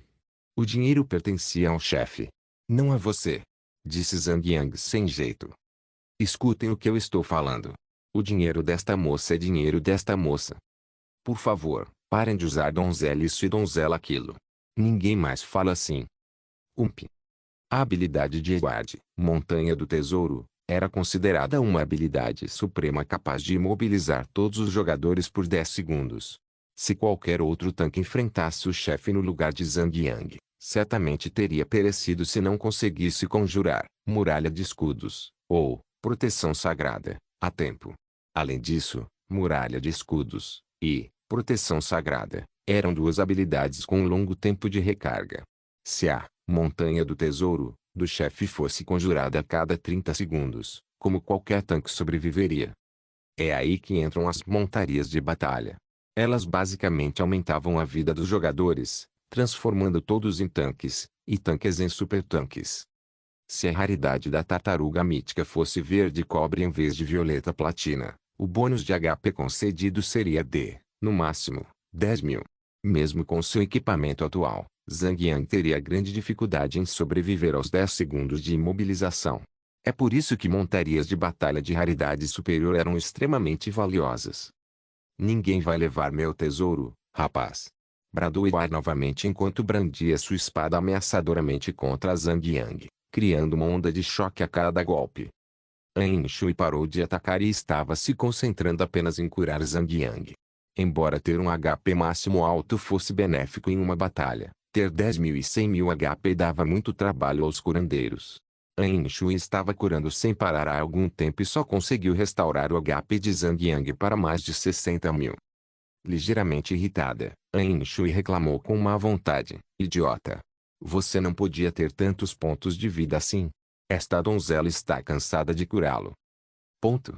O dinheiro pertencia ao chefe. Não a você. Disse Zhang Yang sem jeito. Escutem o que eu estou falando. O dinheiro desta moça é dinheiro desta moça. Por favor, parem de usar donzela isso e donzela aquilo. Ninguém mais fala assim. A habilidade de Edward, Montanha do Tesouro, era considerada uma habilidade suprema capaz de imobilizar todos os jogadores por 10 segundos. Se qualquer outro tanque enfrentasse o chefe no lugar de Zhang Yang, certamente teria perecido se não conseguisse conjurar Muralha de Escudos, ou Proteção Sagrada, a tempo. Além disso, Muralha de Escudos e Proteção Sagrada eram duas habilidades com um longo tempo de recarga. Se a Montanha do Tesouro do chefe fosse conjurada a cada 30 segundos, como qualquer tanque sobreviveria. É aí que entram as montarias de batalha. Elas basicamente aumentavam a vida dos jogadores, transformando todos em tanques, e tanques em supertanques. Se a raridade da tartaruga mítica fosse verde cobre em vez de violeta platina, o bônus de HP concedido seria de, no máximo, 10.000. Mesmo com seu equipamento atual, Zhang Yang teria grande dificuldade em sobreviver aos 10 segundos de imobilização. É por isso que montarias de batalha de raridade superior eram extremamente valiosas. Ninguém vai levar meu tesouro, rapaz. Bradou Edward novamente enquanto brandia sua espada ameaçadoramente contra Zhang Yang, criando uma onda de choque a cada golpe. An Shui parou de atacar e estava se concentrando apenas em curar Zhang Yang. Embora ter um HP máximo alto fosse benéfico em uma batalha, ter 10.000 e 100.000 HP dava muito trabalho aos curandeiros. An Shui estava curando sem parar há algum tempo e só conseguiu restaurar o HP de Zhang Yang para mais de 60.000. Ligeiramente irritada, An Shui reclamou com má vontade. Idiota! Você não podia ter tantos pontos de vida assim. Esta donzela está cansada de curá-lo. Ponto.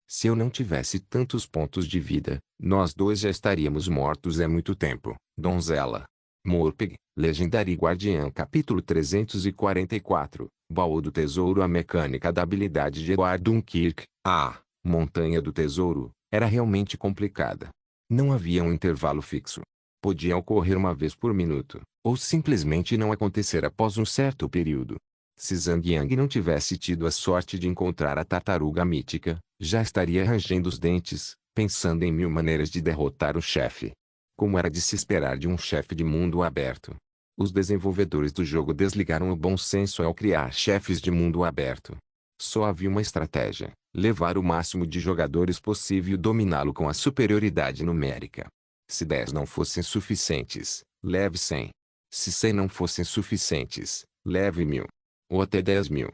Se eu não tivesse tantos pontos de vida, nós dois já estaríamos mortos há muito tempo, donzela. Morpeg, Legendary Guardian Capítulo 344, Baú do Tesouro. A mecânica da habilidade de Edward Dunkirk, a Montanha do Tesouro, era realmente complicada. Não havia um intervalo fixo. Podia ocorrer uma vez por minuto, ou simplesmente não acontecer após um certo período. Se Zhang Yang não tivesse tido a sorte de encontrar a tartaruga mítica, já estaria rangendo os dentes, pensando em 1000 maneiras de derrotar o chefe. Como era de se esperar de um chefe de mundo aberto. Os desenvolvedores do jogo desligaram o bom senso ao criar chefes de mundo aberto. Só havia uma estratégia: levar o máximo de jogadores possível e dominá-lo com a superioridade numérica. Se 10 não fossem suficientes, leve 100. Se 100 não fossem suficientes, leve 1000. Ou até 10.000.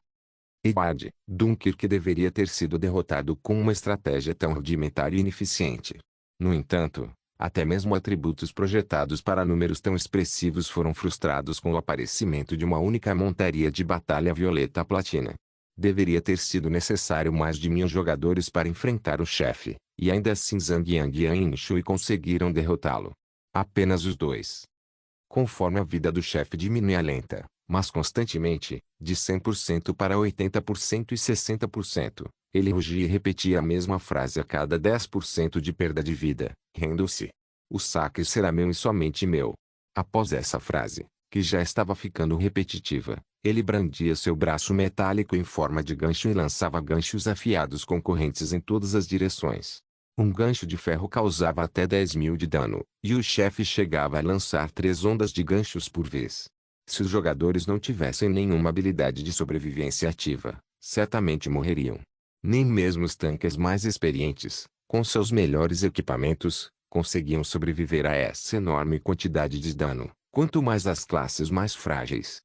Edward Dunkirk deveria ter sido derrotado com uma estratégia tão rudimentar e ineficiente. No entanto, até mesmo atributos projetados para números tão expressivos foram frustrados com o aparecimento de uma única montaria de batalha violeta platina. Deveria ter sido necessário mais de 1000 jogadores para enfrentar o chefe, e ainda assim Zhang Yang e An Shui conseguiram derrotá-lo. Apenas os dois. Conforme a vida do chefe diminuía lenta, mas constantemente, de 100% para 80% e 60%, ele rugia e repetia a mesma frase a cada 10% de perda de vida, rendo-se. O saque será meu e somente meu. Após essa frase, que já estava ficando repetitiva, ele brandia seu braço metálico em forma de gancho e lançava ganchos afiados com correntes em todas as direções. Um gancho de ferro causava até 10.000 de dano, e o chefe chegava a lançar 3 ondas de ganchos por vez. Se os jogadores não tivessem nenhuma habilidade de sobrevivência ativa, certamente morreriam. Nem mesmo os tanques mais experientes, com seus melhores equipamentos, conseguiam sobreviver a essa enorme quantidade de dano, quanto mais as classes mais frágeis.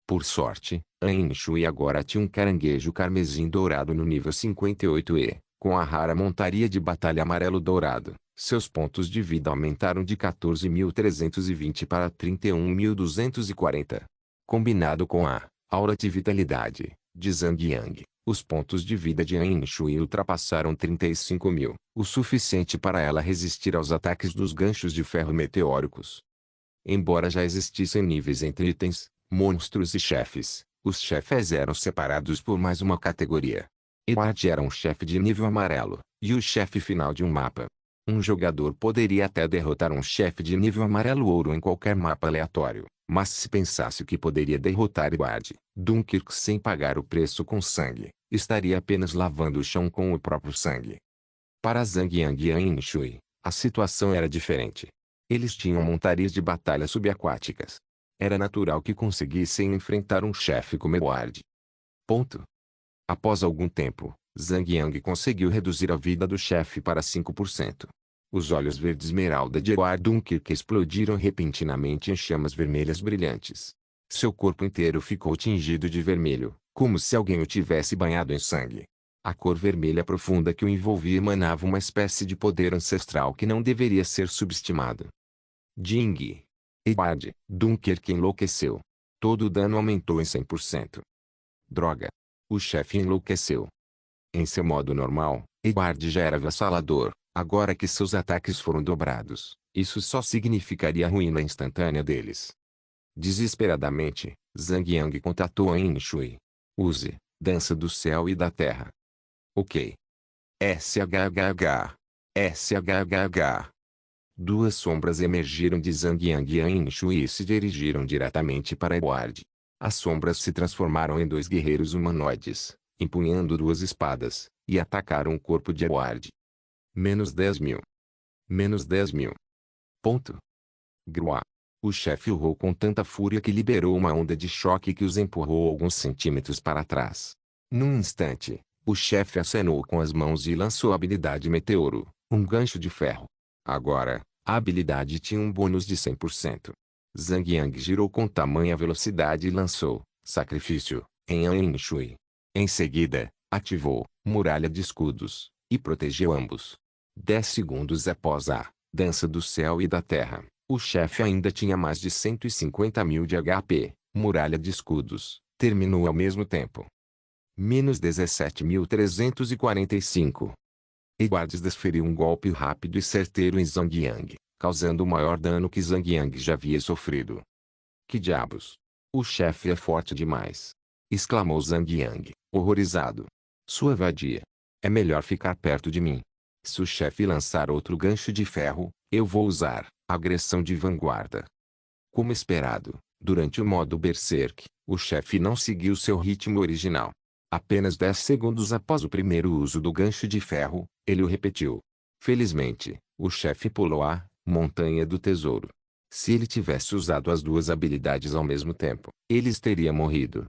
Por sorte, a Enshui agora tinha um caranguejo carmesim dourado no nível 58E, com a rara montaria de batalha amarelo dourado. Seus pontos de vida aumentaram de 14.320 para 31.240. Combinado com a aura de vitalidade de Zhang Yang, os pontos de vida de Enshui ultrapassaram 35.000, o suficiente para ela resistir aos ataques dos ganchos de ferro meteóricos. Embora já existissem níveis entre itens, monstros e chefes, os chefes eram separados por mais uma categoria. Edward era um chefe de nível amarelo, e o chefe final de um mapa. Um jogador poderia até derrotar um chefe de nível amarelo ouro em qualquer mapa aleatório, mas se pensasse que poderia derrotar Edward, Dunkirk sem pagar o preço com sangue, estaria apenas lavando o chão com o próprio sangue. Para Zhang Yang e Enshui, a situação era diferente. Eles tinham montarias de batalha subaquáticas. Era natural que conseguissem enfrentar um chefe como Edward. Ponto. Após algum tempo, Zhang Yang conseguiu reduzir a vida do chefe para 5%. Os olhos verde esmeralda de Edward Dunkirk explodiram repentinamente em chamas vermelhas brilhantes. Seu corpo inteiro ficou tingido de vermelho, como se alguém o tivesse banhado em sangue. A cor vermelha profunda que o envolvia emanava uma espécie de poder ancestral que não deveria ser subestimado. Ding! Edward Dunkirk enlouqueceu. Todo o dano aumentou em 100%. Droga! O chefe enlouqueceu. Em seu modo normal, Edward já era avassalador. Agora que seus ataques foram dobrados, isso só significaria a ruína instantânea deles. Desesperadamente, Zhang Yang contatou a Enshui. Use Dança do Céu e da Terra. Ok. SHHH. SHHH. Duas sombras emergiram de Zhang Yang e Enshui e se dirigiram diretamente para Edward. As sombras se transformaram em 2 guerreiros humanoides, empunhando 2 espadas, e atacaram o corpo de Edward. Menos 10.000. Menos 10.000. Ponto. Grua. O chefe urrou com tanta fúria que liberou uma onda de choque que os empurrou alguns centímetros para trás. Num instante, o chefe acenou com as mãos e lançou a habilidade Meteoro, um gancho de ferro. Agora, a habilidade tinha um bônus de 100%. Zhang Yang girou com tamanha velocidade e lançou Sacrifício em Enshui. Em seguida, ativou Muralha de Escudos e protegeu ambos. 10 segundos após a Dança do Céu e da Terra, o chefe ainda tinha mais de 150.000 de HP. Muralha de Escudos terminou ao mesmo tempo. Menos 17.345. Edward desferiu um golpe rápido e certeiro em Zhang Yang, causando o maior dano que Zhang Yang já havia sofrido. Que diabos! O chefe é forte demais! Exclamou Zhang Yang, horrorizado. Sua vadia! É melhor ficar perto de mim. Se o chefe lançar outro gancho de ferro, eu vou usar agressão de vanguarda. Como esperado, durante o modo Berserk, o chefe não seguiu seu ritmo original. Apenas 10 segundos após o primeiro uso do gancho de ferro, ele o repetiu. Felizmente, o chefe pulou a Montanha do Tesouro. Se ele tivesse usado as 2 habilidades ao mesmo tempo, eles teriam morrido.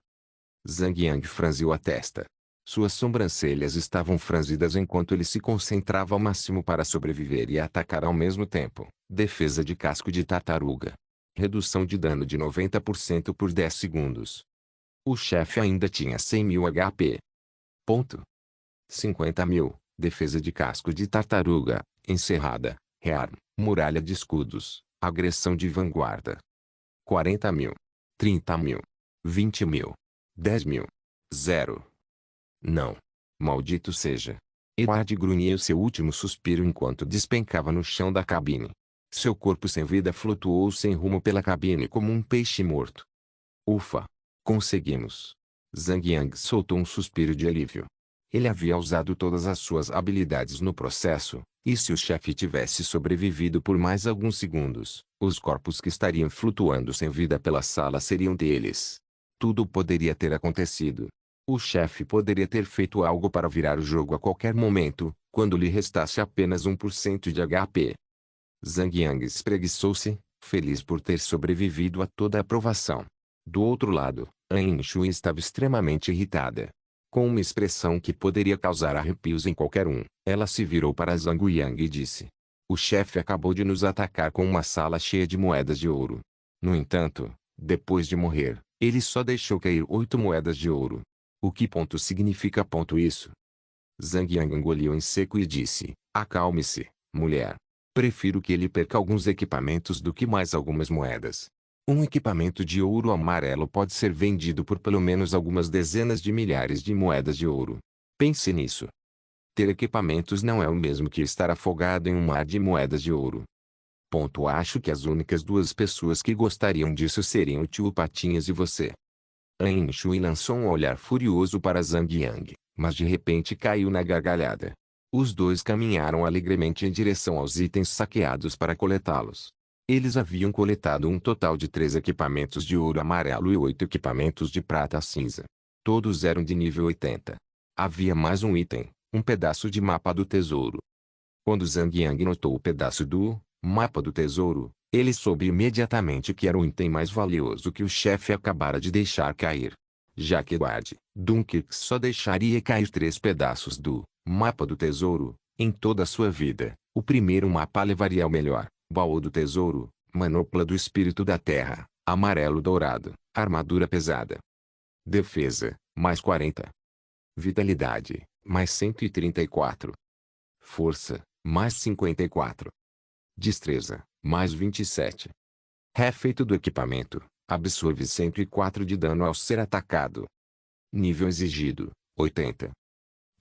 Zhang Yang franziu a testa. Suas sobrancelhas estavam franzidas enquanto ele se concentrava ao máximo para sobreviver e atacar ao mesmo tempo. Defesa de casco de tartaruga. Redução de dano de 90% por 10 segundos. O chefe ainda tinha 100.000 HP. Ponto. 50.000. Defesa de casco de tartaruga. Encerrada. Rearm. Muralha de escudos. Agressão de vanguarda. 40.000. 30.000. 20.000. 10.000. 0. Não. Maldito seja. Edward grunhiu seu último suspiro enquanto despencava no chão da cabine. Seu corpo sem vida flutuou sem rumo pela cabine como um peixe morto. Ufa! Conseguimos! Zhang Yang soltou um suspiro de alívio. Ele havia usado todas as suas habilidades no processo, e se o chefe tivesse sobrevivido por mais alguns segundos, os corpos que estariam flutuando sem vida pela sala seriam deles. Tudo poderia ter acontecido. O chefe poderia ter feito algo para virar o jogo a qualquer momento, quando lhe restasse apenas 1% de HP. Zhang Yang espreguiçou-se, feliz por ter sobrevivido a toda a provação. Do outro lado, An Shui estava extremamente irritada. Com uma expressão que poderia causar arrepios em qualquer um, ela se virou para Zhang Yang e disse: "O chefe acabou de nos atacar com uma sala cheia de moedas de ouro. No entanto, depois de morrer, ele só deixou cair 8 moedas de ouro. O que ponto significa ponto isso?" Zhang Yang engoliu em seco e disse: "Acalme-se, mulher. Prefiro que ele perca alguns equipamentos do que mais algumas moedas. Um equipamento de ouro amarelo pode ser vendido por pelo menos algumas dezenas de milhares de moedas de ouro. Pense nisso. Ter equipamentos não é o mesmo que estar afogado em um mar de moedas de ouro. Ponto. Acho que as únicas duas pessoas que gostariam disso seriam o tio Patinhas e você." An Shui lançou um olhar furioso para Zhang Yang, mas de repente caiu na gargalhada. Os dois caminharam alegremente em direção aos itens saqueados para coletá-los. Eles haviam coletado um total de 3 equipamentos de ouro amarelo e 8 equipamentos de prata cinza. Todos eram de nível 80. Havia mais um item, um pedaço de mapa do tesouro. Quando Zhang Yang notou o pedaço do mapa do tesouro, ele soube imediatamente que era o item mais valioso que o chefe acabara de deixar cair. Já que Edward Dunkirk só deixaria cair 3 pedaços do mapa do tesouro em toda a sua vida, o primeiro mapa levaria ao melhor: baú do tesouro, manopla do espírito da terra, amarelo dourado, armadura pesada. Defesa, mais 40. Vitalidade, mais 134. Força, mais 54. Destreza, mais 27. Efeito do equipamento: absorve 104 de dano ao ser atacado. Nível exigido: 80.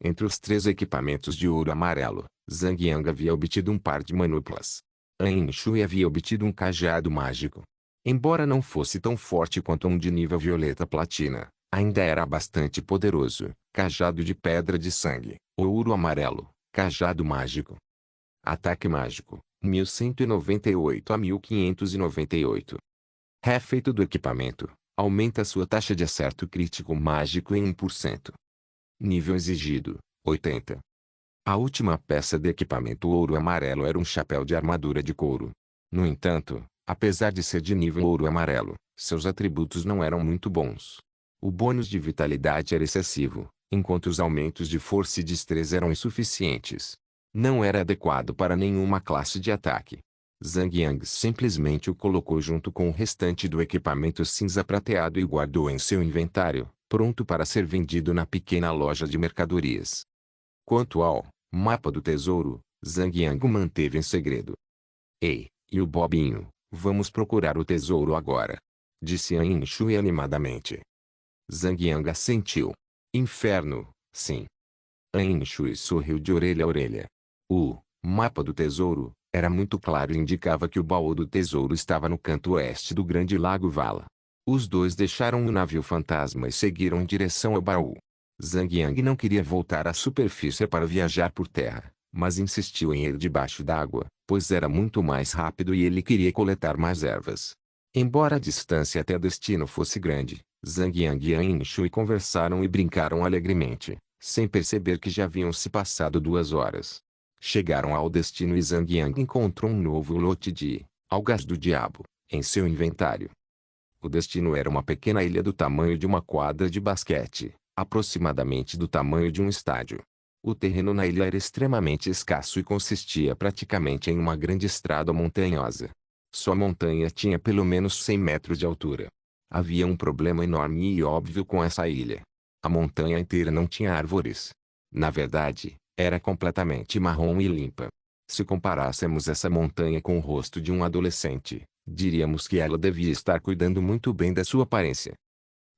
Entre os 3 equipamentos de ouro amarelo, Zhang Yang havia obtido um par de manoplas. An Shui havia obtido um cajado mágico. Embora não fosse tão forte quanto um de nível violeta platina, ainda era bastante poderoso. Cajado de pedra de sangue, ouro amarelo, cajado mágico. Ataque mágico, 1198 a 1598. Efeito do equipamento: aumenta sua taxa de acerto crítico mágico em 1%. Nível exigido: 80. A última peça de equipamento ouro amarelo era um chapéu de armadura de couro. No entanto, apesar de ser de nível ouro amarelo, seus atributos não eram muito bons. O bônus de vitalidade era excessivo, enquanto os aumentos de força e destreza eram insuficientes. Não era adequado para nenhuma classe de ataque. Zhang Yang simplesmente o colocou junto com o restante do equipamento cinza prateado e guardou em seu inventário, pronto para ser vendido na pequena loja de mercadorias. Quanto ao mapa do tesouro, Zhang Yang o manteve em segredo. "Ei, e o Bobinho, vamos procurar o tesouro agora", disse An Shui animadamente. Zhang Yang assentiu. "Inferno, sim." An Shui sorriu de orelha a orelha. O mapa do tesouro era muito claro e indicava que o baú do tesouro estava no canto oeste do grande lago Vala. Os dois deixaram o navio fantasma e seguiram em direção ao baú. Zhang Yang não queria voltar à superfície para viajar por terra, mas insistiu em ir debaixo d'água, pois era muito mais rápido e ele queria coletar mais ervas. Embora a distância até destino fosse grande, Zhang Yang e An Shui conversaram e brincaram alegremente, sem perceber que já haviam se passado 2 horas. Chegaram ao destino e Zhang Yang encontrou um novo lote de algas do diabo em seu inventário. O destino era uma pequena ilha do tamanho de uma quadra de basquete, aproximadamente do tamanho de um estádio. O terreno na ilha era extremamente escasso e consistia praticamente em uma grande estrada montanhosa. Sua montanha tinha pelo menos 100 metros de altura. Havia um problema enorme e óbvio com essa ilha. A montanha inteira não tinha árvores. Na verdade, era completamente marrom e limpa. Se comparássemos essa montanha com o rosto de um adolescente, diríamos que ela devia estar cuidando muito bem da sua aparência.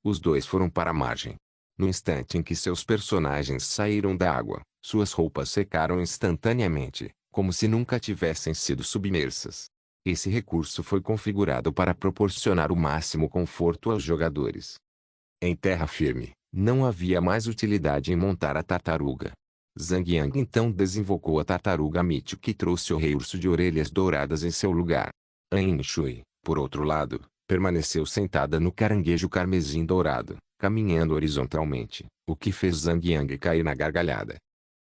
Os dois foram para a margem. No instante em que seus personagens saíram da água, suas roupas secaram instantaneamente, como se nunca tivessem sido submersas. Esse recurso foi configurado para proporcionar o máximo conforto aos jogadores. Em terra firme, não havia mais utilidade em montar a tartaruga. Zhang Yang então desinvocou a tartaruga mítica e trouxe o rei urso de orelhas douradas em seu lugar. An Shui, por outro lado, permaneceu sentada no caranguejo carmesim dourado, caminhando horizontalmente, o que fez Zhang Yang cair na gargalhada.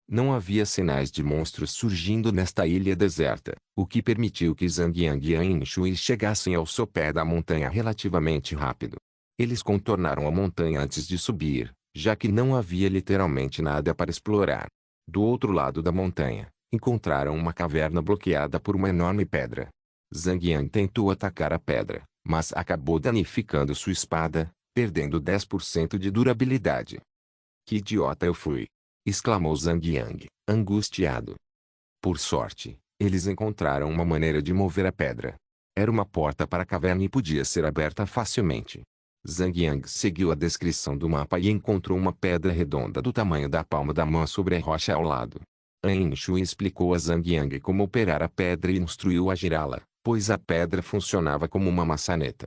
Não havia sinais de monstros surgindo nesta ilha deserta, o que permitiu que Zhang Yang e An Shui chegassem ao sopé da montanha relativamente rápido. Eles contornaram a montanha antes de subir, já que não havia literalmente nada para explorar. Do outro lado da montanha, encontraram uma caverna bloqueada por uma enorme pedra. Zhang Yang tentou atacar a pedra, mas acabou danificando sua espada, perdendo 10% de durabilidade. Que idiota eu fui! Exclamou Zhang Yang, angustiado. Por sorte, eles encontraram uma maneira de mover a pedra. Era uma porta para a caverna e podia ser aberta facilmente. Zhang Yang seguiu a descrição do mapa e encontrou uma pedra redonda do tamanho da palma da mão sobre a rocha ao lado. An Shui explicou a Zhang Yang como operar a pedra e instruiu a girá-la, pois a pedra funcionava como uma maçaneta.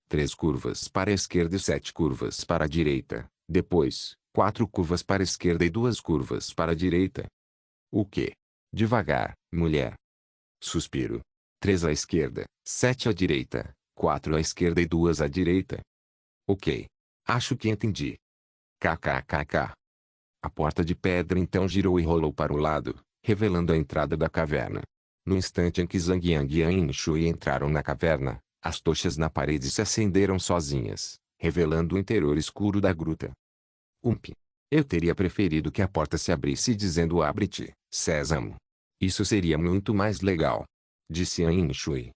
3 curvas para a esquerda e 7 curvas para a direita. Depois, 4 curvas para a esquerda e 2 curvas para a direita. O quê? Devagar, mulher. Suspiro. 3 à esquerda, 7 à direita, 4 à esquerda e 2 à direita. Ok. Acho que entendi. KKKK. A porta de pedra então girou e rolou para o lado, revelando a entrada da caverna. No instante em que Zhang Yang e An Shui entraram na caverna, as tochas na parede se acenderam sozinhas, revelando o interior escuro da gruta. Eu teria preferido que a porta se abrisse dizendo abre-te, sésamo. Isso seria muito mais legal. Disse An Shui.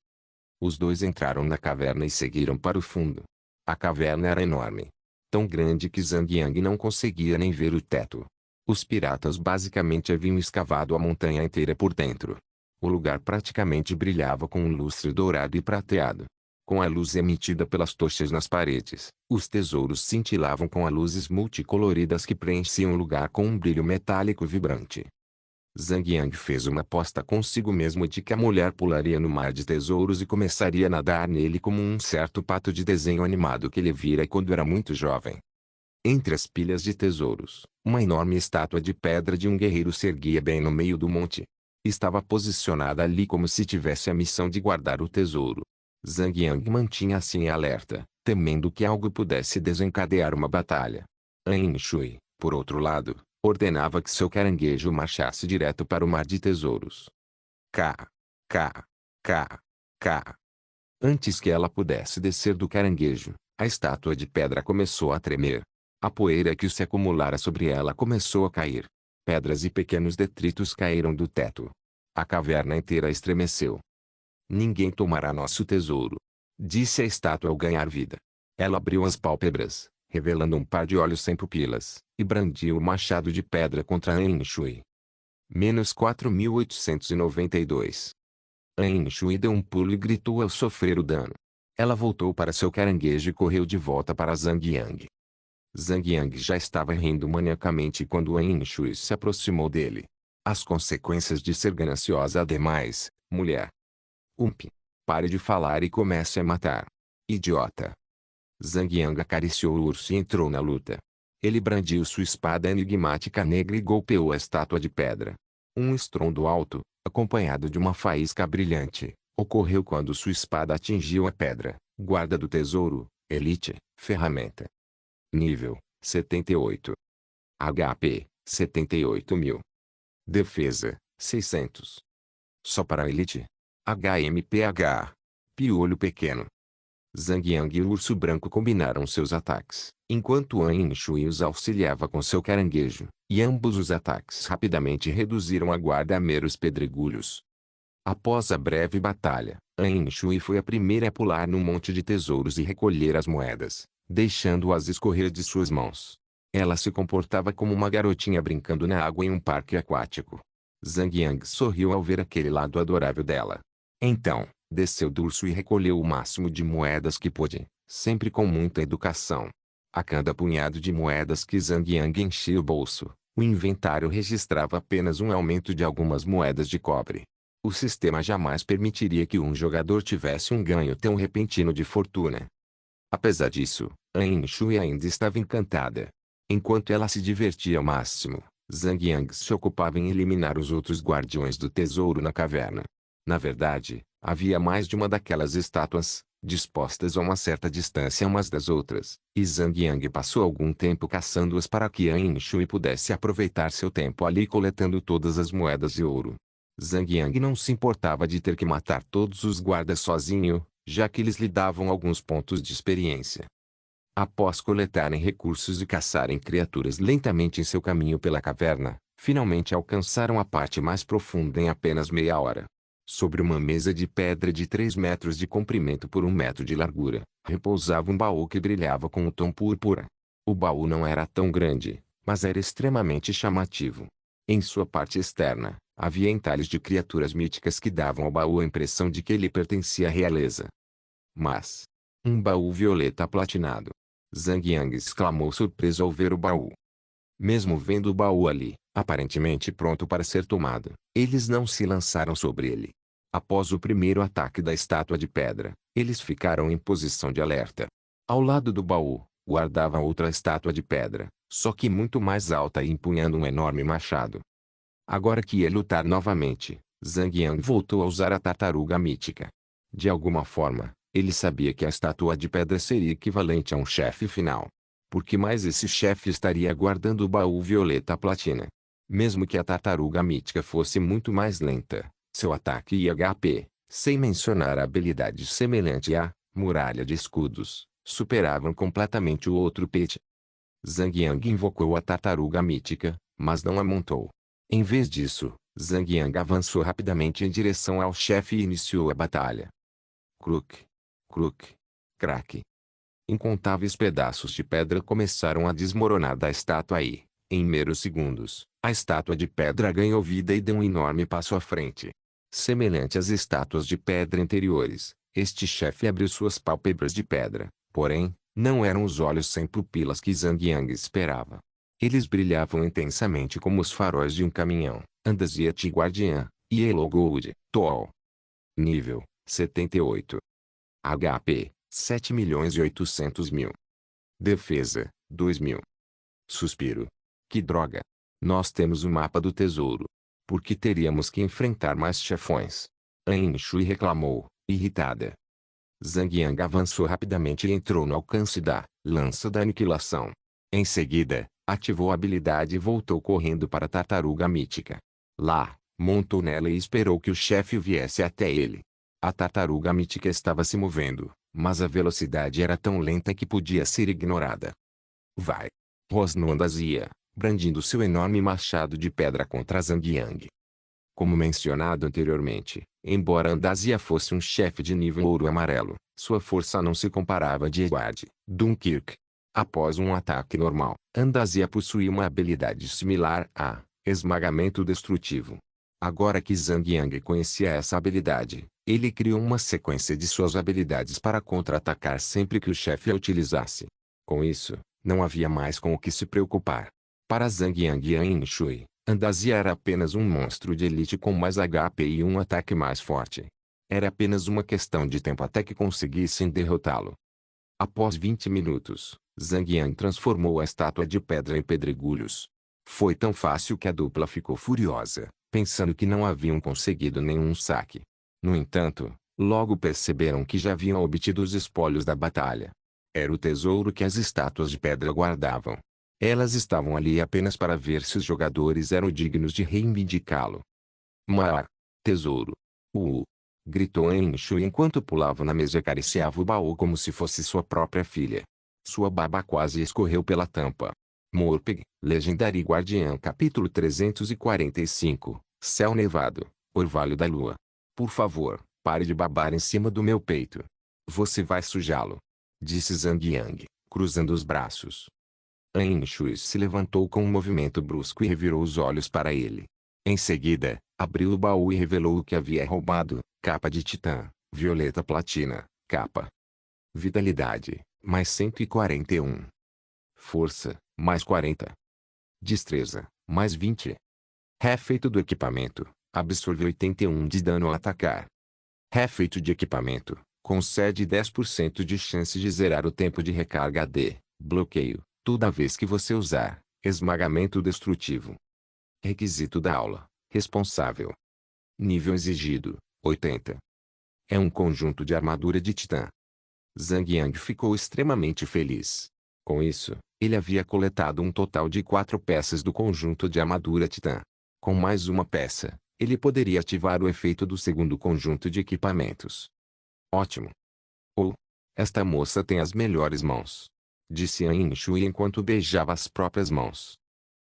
Os dois entraram na caverna e seguiram para o fundo. A caverna era enorme. Tão grande que Zhang Yang não conseguia nem ver o teto. Os piratas basicamente haviam escavado a montanha inteira por dentro. O lugar praticamente brilhava com um lustre dourado e prateado. Com a luz emitida pelas tochas nas paredes, os tesouros cintilavam com luzes multicoloridas que preenchiam o lugar com um brilho metálico vibrante. Zhang Yang fez uma aposta consigo mesmo de que a mulher pularia no mar de tesouros e começaria a nadar nele como um certo pato de desenho animado que ele vira quando era muito jovem. Entre as pilhas de tesouros, uma enorme estátua de pedra de um guerreiro se erguia bem no meio do monte. Estava posicionada ali como se tivesse a missão de guardar o tesouro. Zhang Yang mantinha-se em alerta, temendo que algo pudesse desencadear uma batalha. An Shui, por outro lado, ordenava que seu caranguejo marchasse direto para o mar de tesouros. K. K. K. K. Antes que ela pudesse descer do caranguejo, a estátua de pedra começou a tremer. A poeira que se acumulara sobre ela começou a cair. Pedras e pequenos detritos caíram do teto. A caverna inteira estremeceu. Ninguém tomará nosso tesouro, disse a estátua ao ganhar vida. Ela abriu as pálpebras, revelando um par de olhos sem pupilas, e brandiu o machado de pedra contra An Shui. Menos 4.892. An Shui deu um pulo e gritou ao sofrer o dano. Ela voltou para seu caranguejo e correu de volta para Zhang Yang. Zhang Yang já estava rindo maniacamente quando An Shui se aproximou dele. As consequências de ser gananciosa demais, mulher. Pare de falar e comece a matar. Idiota. Zhang Yang acariciou o urso e entrou na luta. Ele brandiu sua espada enigmática negra e golpeou a estátua de pedra. Um estrondo alto, acompanhado de uma faísca brilhante, ocorreu quando sua espada atingiu a pedra, guarda do tesouro, elite, ferramenta. Nível, 78. HP, 78.000. Defesa, 600. Só para a elite. HMPH. Piolho pequeno. Zhang Yang e o urso branco combinaram seus ataques, enquanto An Shui os auxiliava com seu caranguejo, e ambos os ataques rapidamente reduziram a guarda a meros pedregulhos. Após a breve batalha, An Shui foi a primeira a pular no monte de tesouros e recolher as moedas, deixando-as escorrer de suas mãos. Ela se comportava como uma garotinha brincando na água em um parque aquático. Zhang Yang sorriu ao ver aquele lado adorável dela. Então, desceu do urso e recolheu o máximo de moedas que pôde, sempre com muita educação. A cada punhado de moedas que Zhang Yang enchia o bolso, o inventário registrava apenas um aumento de algumas moedas de cobre. O sistema jamais permitiria que um jogador tivesse um ganho tão repentino de fortuna. Apesar disso, An Shui ainda estava encantada. Enquanto ela se divertia ao máximo, Zhang Yang se ocupava em eliminar os outros guardiões do tesouro na caverna. Na verdade, havia mais de uma daquelas estátuas, dispostas a uma certa distância umas das outras, e Zhang Yang passou algum tempo caçando-as para que An Shui pudesse aproveitar seu tempo ali coletando todas as moedas de ouro. Zhang Yang não se importava de ter que matar todos os guardas sozinho, já que eles lhe davam alguns pontos de experiência. Após coletarem recursos e caçarem criaturas lentamente em seu caminho pela caverna, finalmente alcançaram a parte mais profunda em apenas meia hora. Sobre uma mesa de pedra de 3 metros de comprimento por 1 metro de largura, repousava um baú que brilhava com um tom púrpura. O baú não era tão grande, mas era extremamente chamativo. Em sua parte externa, havia entalhes de criaturas míticas que davam ao baú a impressão de que ele pertencia à realeza. Mas, um baú violeta platinado. Zhang Yang exclamou surpreso ao ver o baú. Mesmo vendo o baú ali, aparentemente pronto para ser tomado, eles não se lançaram sobre ele. Após o primeiro ataque da estátua de pedra, eles ficaram em posição de alerta. Ao lado do baú, guardava outra estátua de pedra, só que muito mais alta e empunhando um enorme machado. Agora que ia lutar novamente, Zhang Yang voltou a usar a tartaruga mítica. De alguma forma, ele sabia que a estátua de pedra seria equivalente a um chefe final. Por que mais esse chefe estaria guardando o baú violeta platina? Mesmo que a tartaruga mítica fosse muito mais lenta, seu ataque e HP, sem mencionar a habilidade semelhante à muralha de escudos, superavam completamente o outro pet. Zhang Yang invocou a tartaruga mítica, mas não a montou. Em vez disso, Zhang Yang avançou rapidamente em direção ao chefe e iniciou a batalha. Kruk, kruk, crack. Incontáveis pedaços de pedra começaram a desmoronar da estátua e, em meros segundos, a estátua de pedra ganhou vida e deu um enorme passo à frente. Semelhante às estátuas de pedra anteriores, este chefe abriu suas pálpebras de pedra, porém, não eram os olhos sem pupilas que Zhang Yang esperava. Eles brilhavam intensamente como os faróis de um caminhão. Andasiete Guardiã, Yellow Gold, Toll. Nível, 78. HP, 7.800.000. Defesa, 2.000. Suspiro. Que droga. Nós temos o mapa do tesouro. Por que teríamos que enfrentar mais chefões? An Shui reclamou, irritada. Zhang Yang avançou rapidamente e entrou no alcance da lança da aniquilação. Em seguida, ativou a habilidade e voltou correndo para a tartaruga mítica. Lá, montou nela e esperou que o chefe viesse até ele. A tartaruga mítica estava se movendo, mas a velocidade era tão lenta que podia ser ignorada. Vai! Rosnou Andazia, brandindo seu enorme machado de pedra contra Zhang Yang. Como mencionado anteriormente, embora Andazia fosse um chefe de nível ouro amarelo, sua força não se comparava a de Edward Dunkirk. Após um ataque normal, Andazia possuía uma habilidade similar a esmagamento destrutivo. Agora que Zhang Yang conhecia essa habilidade, ele criou uma sequência de suas habilidades para contra-atacar sempre que o chefe a utilizasse. Com isso, não havia mais com o que se preocupar. Para Zhang Yang e An Shui, Andazia era apenas um monstro de elite com mais HP e um ataque mais forte. Era apenas uma questão de tempo até que conseguissem derrotá-lo. Após 20 minutos, Zhang Yang transformou a estátua de pedra em pedregulhos. Foi tão fácil que a dupla ficou furiosa, pensando que não haviam conseguido nenhum saque. No entanto, logo perceberam que já haviam obtido os espólios da batalha. Era o tesouro que as estátuas de pedra guardavam. Elas estavam ali apenas para ver se os jogadores eram dignos de reivindicá-lo. Tesouro! Gritou An Shui enquanto pulava na mesa e acariciava o baú como se fosse sua própria filha. Sua baba quase escorreu pela tampa. Morpeg, Legendary Guardiã Capítulo 345, Céu Nevado, Orvalho da Lua. Por favor, pare de babar em cima do meu peito. Você vai sujá-lo. Disse Zhang Yang, cruzando os braços. An Shui se levantou com um movimento brusco e revirou os olhos para ele. Em seguida, abriu o baú e revelou o que havia roubado: capa de titã, violeta platina, capa. Vitalidade, mais 141. Força, mais 40. Destreza, mais 20. Refeito do equipamento, absorve 81 de dano ao atacar. Refeito de equipamento, concede 10% de chance de zerar o tempo de recarga AD, bloqueio, toda vez que você usar esmagamento destrutivo. Requisito da aula: responsável. Nível exigido: 80. É um conjunto de armadura de titã. Zhang Yang ficou extremamente feliz. Com isso, ele havia coletado um total de 4 peças do conjunto de armadura Titã. Com mais uma peça, ele poderia ativar o efeito do segundo conjunto de equipamentos. Ótimo! Oh, esta moça tem as melhores mãos, disse An Shui enquanto beijava as próprias mãos.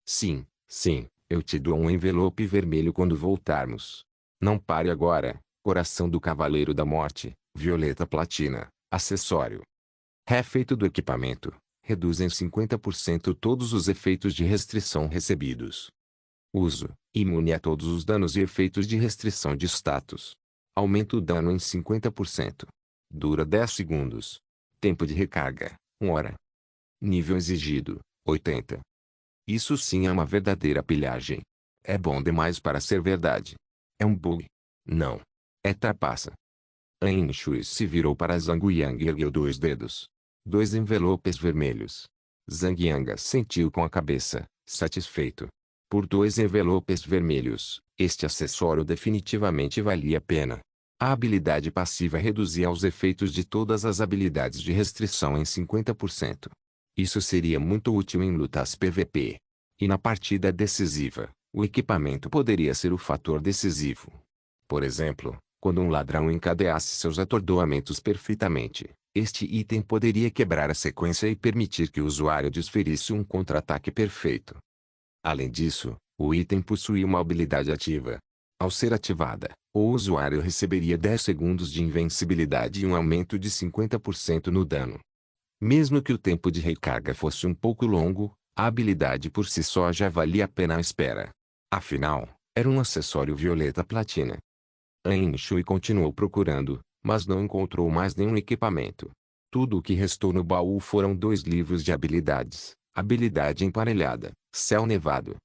Sim, sim, eu te dou um envelope vermelho quando voltarmos. Não pare agora, coração do Cavaleiro da Morte, violeta platina, acessório. Refeito do equipamento. Reduz em 50% todos os efeitos de restrição recebidos. Uso. Imune a todos os danos e efeitos de restrição de status. Aumenta o dano em 50%. Dura 10 segundos. Tempo de recarga, 1 hora. Nível exigido, 80. Isso sim é uma verdadeira pilhagem. É bom demais para ser verdade. É um bug. Não. É trapaça. An Shui se virou para Zhang Yang e ergueu 2 dedos. 2 envelopes vermelhos. Zhang Yang sentiu com a cabeça, satisfeito. Por 2 envelopes vermelhos, este acessório definitivamente valia a pena. A habilidade passiva reduzia os efeitos de todas as habilidades de restrição em 50%. Isso seria muito útil em lutas PVP. E na partida decisiva, o equipamento poderia ser o fator decisivo. Por exemplo, quando um ladrão encadeasse seus atordoamentos perfeitamente, este item poderia quebrar a sequência e permitir que o usuário desferisse um contra-ataque perfeito. Além disso, o item possuía uma habilidade ativa. Ao ser ativada, o usuário receberia 10 segundos de invencibilidade e um aumento de 50% no dano. Mesmo que o tempo de recarga fosse um pouco longo, a habilidade por si só já valia a pena a espera. Afinal, era um acessório violeta platina. An Shui continuou procurando, mas não encontrou mais nenhum equipamento. Tudo o que restou no baú foram 2 livros de habilidades. Habilidade emparelhada, céu nevado.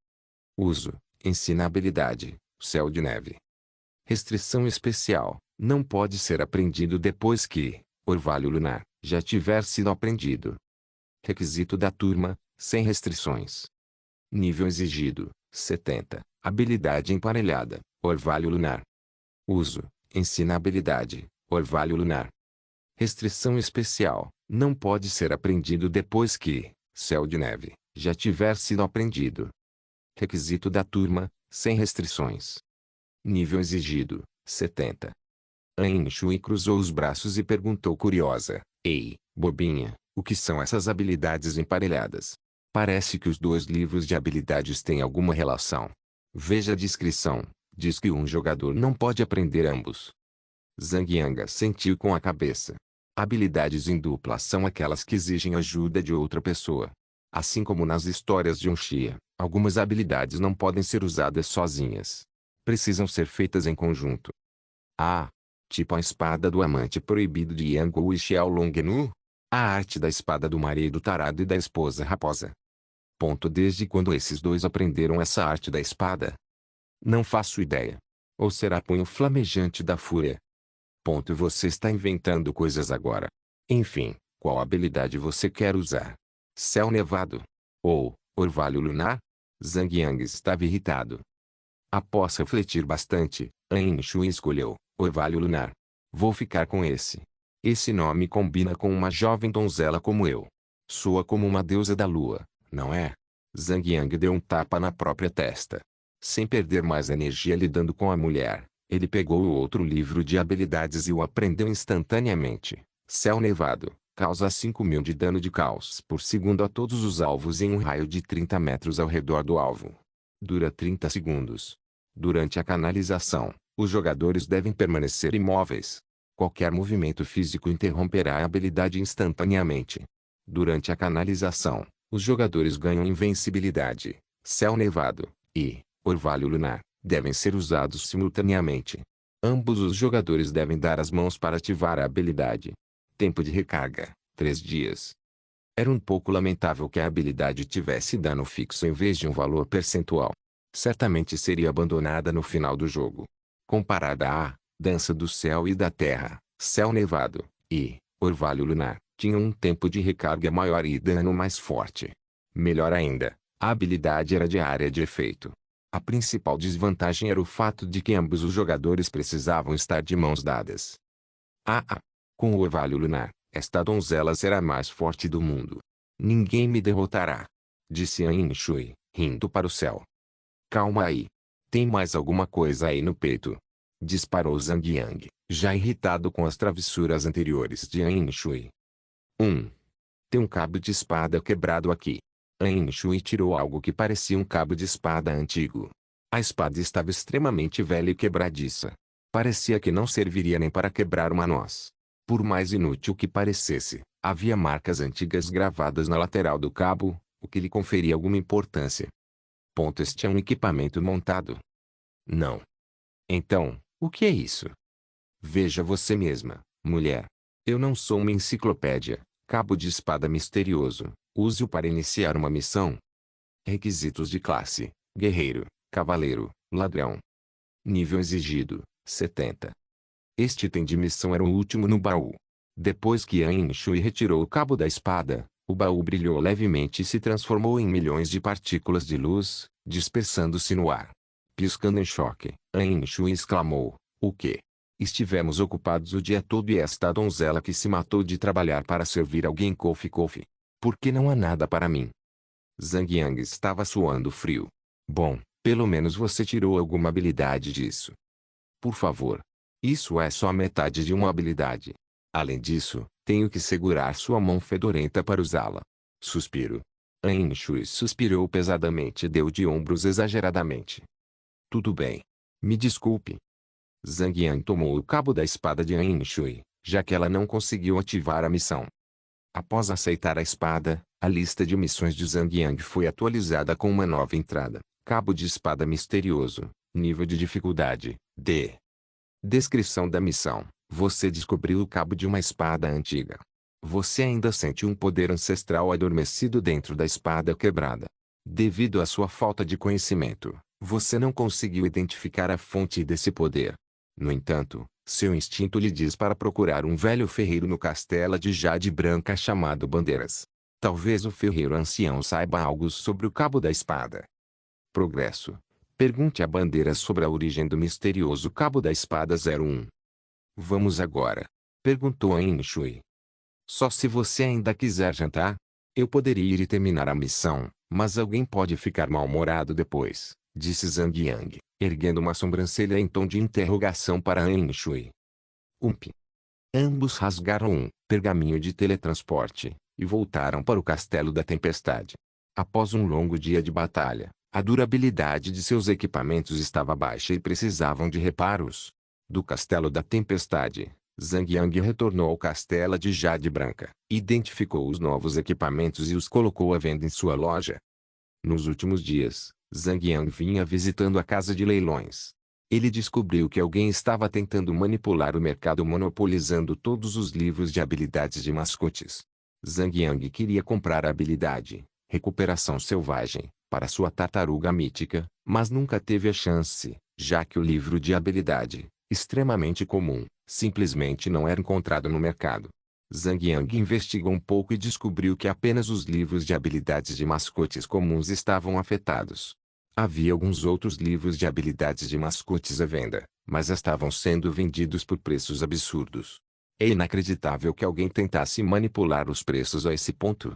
Uso, ensina a habilidade, céu de neve. Restrição especial, não pode ser aprendido depois que, orvalho lunar, já tiver sido aprendido. Requisito da turma, sem restrições. Nível exigido, 70. Habilidade emparelhada, orvalho lunar. Uso, ensina a habilidade, orvalho lunar. Restrição especial, não pode ser aprendido depois que, céu de neve, já tiver sido aprendido. Requisito da turma, sem restrições. Nível exigido, 70. An Shui cruzou os braços e perguntou curiosa, ei, bobinha, o que são essas habilidades emparelhadas? Parece que os 2 livros de habilidades têm alguma relação. Veja a descrição, diz que um jogador não pode aprender ambos. Zhang Yang assentiu com a cabeça. Habilidades em dupla são aquelas que exigem ajuda de outra pessoa. Assim como nas histórias de Xia, algumas habilidades não podem ser usadas sozinhas. Precisam ser feitas em conjunto. Ah! Tipo a espada do amante proibido de Yang e Xiao Longnu? A arte da espada do marido tarado e da esposa raposa. Desde quando esses 2 aprenderam essa arte da espada? Não faço ideia. Ou será punho flamejante da fúria? Você está inventando coisas agora. Enfim, qual habilidade você quer usar? Céu nevado? Ou, orvalho lunar? Zhang Yang estava irritado. Após refletir bastante, An Shui escolheu, orvalho lunar. Vou ficar com esse. Esse nome combina com uma jovem donzela como eu. Soa como uma deusa da lua, não é? Zhang Yang deu um tapa na própria testa. Sem perder mais energia lidando com a mulher, ele pegou o outro livro de habilidades e o aprendeu instantaneamente. Céu nevado, causa 5.000 de dano de caos por segundo a todos os alvos em um raio de 30 metros ao redor do alvo. Dura 30 segundos. Durante a canalização, os jogadores devem permanecer imóveis. Qualquer movimento físico interromperá a habilidade instantaneamente. Durante a canalização, os jogadores ganham invencibilidade, céu nevado e orvalho lunar, devem ser usados simultaneamente. Ambos os jogadores devem dar as mãos para ativar a habilidade. Tempo de recarga, 3 dias. Era um pouco lamentável que a habilidade tivesse dano fixo em vez de um valor percentual. Certamente seria abandonada no final do jogo. Comparada à Dança do Céu e da Terra, Céu Nevado e Orvalho Lunar, tinham um tempo de recarga maior e dano mais forte. Melhor ainda, a habilidade era de área de efeito. A principal desvantagem era o fato de que ambos os jogadores precisavam estar de mãos dadas. Com o Orvalho Lunar, Esta donzela será a mais forte do mundo. Ninguém me derrotará. Disse An Shui, rindo para o céu. Calma aí. Tem mais alguma coisa aí no peito? Disparou Zhang Yang, já irritado com as travessuras anteriores de An Shui. Tem um cabo de espada quebrado aqui. An Shui tirou algo que parecia um cabo de espada antigo. A espada estava extremamente velha e quebradiça. Parecia que não serviria nem para quebrar uma noz. Por mais inútil que parecesse, havia marcas antigas gravadas na lateral do cabo, o que lhe conferia alguma importância. Este é um equipamento montado. Não. Então, o que é isso? Veja você mesma, mulher. Eu não sou uma enciclopédia. Cabo de espada misterioso. Use-o para iniciar uma missão. Requisitos de classe: guerreiro, cavaleiro, ladrão. Nível exigido: 70. Este item de missão era o último no baú. Depois que An Shui retirou o cabo da espada, o baú brilhou levemente e se transformou em milhões de partículas de luz, dispersando-se no ar. Piscando em choque, An Shui exclamou: o quê? Estivemos ocupados o dia todo e esta donzela que se matou de trabalhar para servir alguém Kofi. Por que não há nada para mim? Zhang Yang estava suando frio. Bom, pelo menos você tirou alguma habilidade disso. Por favor. Isso é só metade de uma habilidade. Além disso, tenho que segurar sua mão fedorenta para usá-la. Suspiro. An Shui suspirou pesadamente e deu de ombros exageradamente. Tudo bem. Me desculpe. Zhang Yang tomou o cabo da espada de An Shui, já que ela não conseguiu ativar a missão. Após aceitar a espada, a lista de missões de Zhang Yang foi atualizada com uma nova entrada: cabo de espada misterioso, nível de dificuldade, D. Descrição da missão: você descobriu o cabo de uma espada antiga. Você ainda sente um poder ancestral adormecido dentro da espada quebrada. Devido à sua falta de conhecimento, você não conseguiu identificar a fonte desse poder. No entanto, seu instinto lhe diz para procurar um velho ferreiro no castelo de Jade Branca chamado Bandeiras. Talvez o ferreiro ancião saiba algo sobre o cabo da espada. Progresso. Pergunte a Bandeiras sobre a origem do misterioso cabo da espada 01. Vamos agora? Perguntou An Shui. Só se você ainda quiser jantar? Eu poderia ir e terminar a missão, mas alguém pode ficar mal-humorado depois, disse Zhang Yang, erguendo uma sobrancelha em tom de interrogação para An Shui. Ambos rasgaram um pergaminho de teletransporte e voltaram para o Castelo da Tempestade. Após um longo dia de batalha, a durabilidade de seus equipamentos estava baixa e precisavam de reparos. Do Castelo da Tempestade, Zhang Yang retornou ao Castelo de Jade Branca, identificou os novos equipamentos e os colocou à venda em sua loja. Nos últimos dias, Zhang Yang vinha visitando a casa de leilões. Ele descobriu que alguém estava tentando manipular o mercado monopolizando todos os livros de habilidades de mascotes. Zhang Yang queria comprar a habilidade Recuperação Selvagem para sua tartaruga mítica, mas nunca teve a chance, já que o livro de habilidade, extremamente comum, simplesmente não era encontrado no mercado. Zhang Yang investigou um pouco e descobriu que apenas os livros de habilidades de mascotes comuns estavam afetados. Havia alguns outros livros de habilidades de mascotes à venda, mas estavam sendo vendidos por preços absurdos. É inacreditável que alguém tentasse manipular os preços a esse ponto.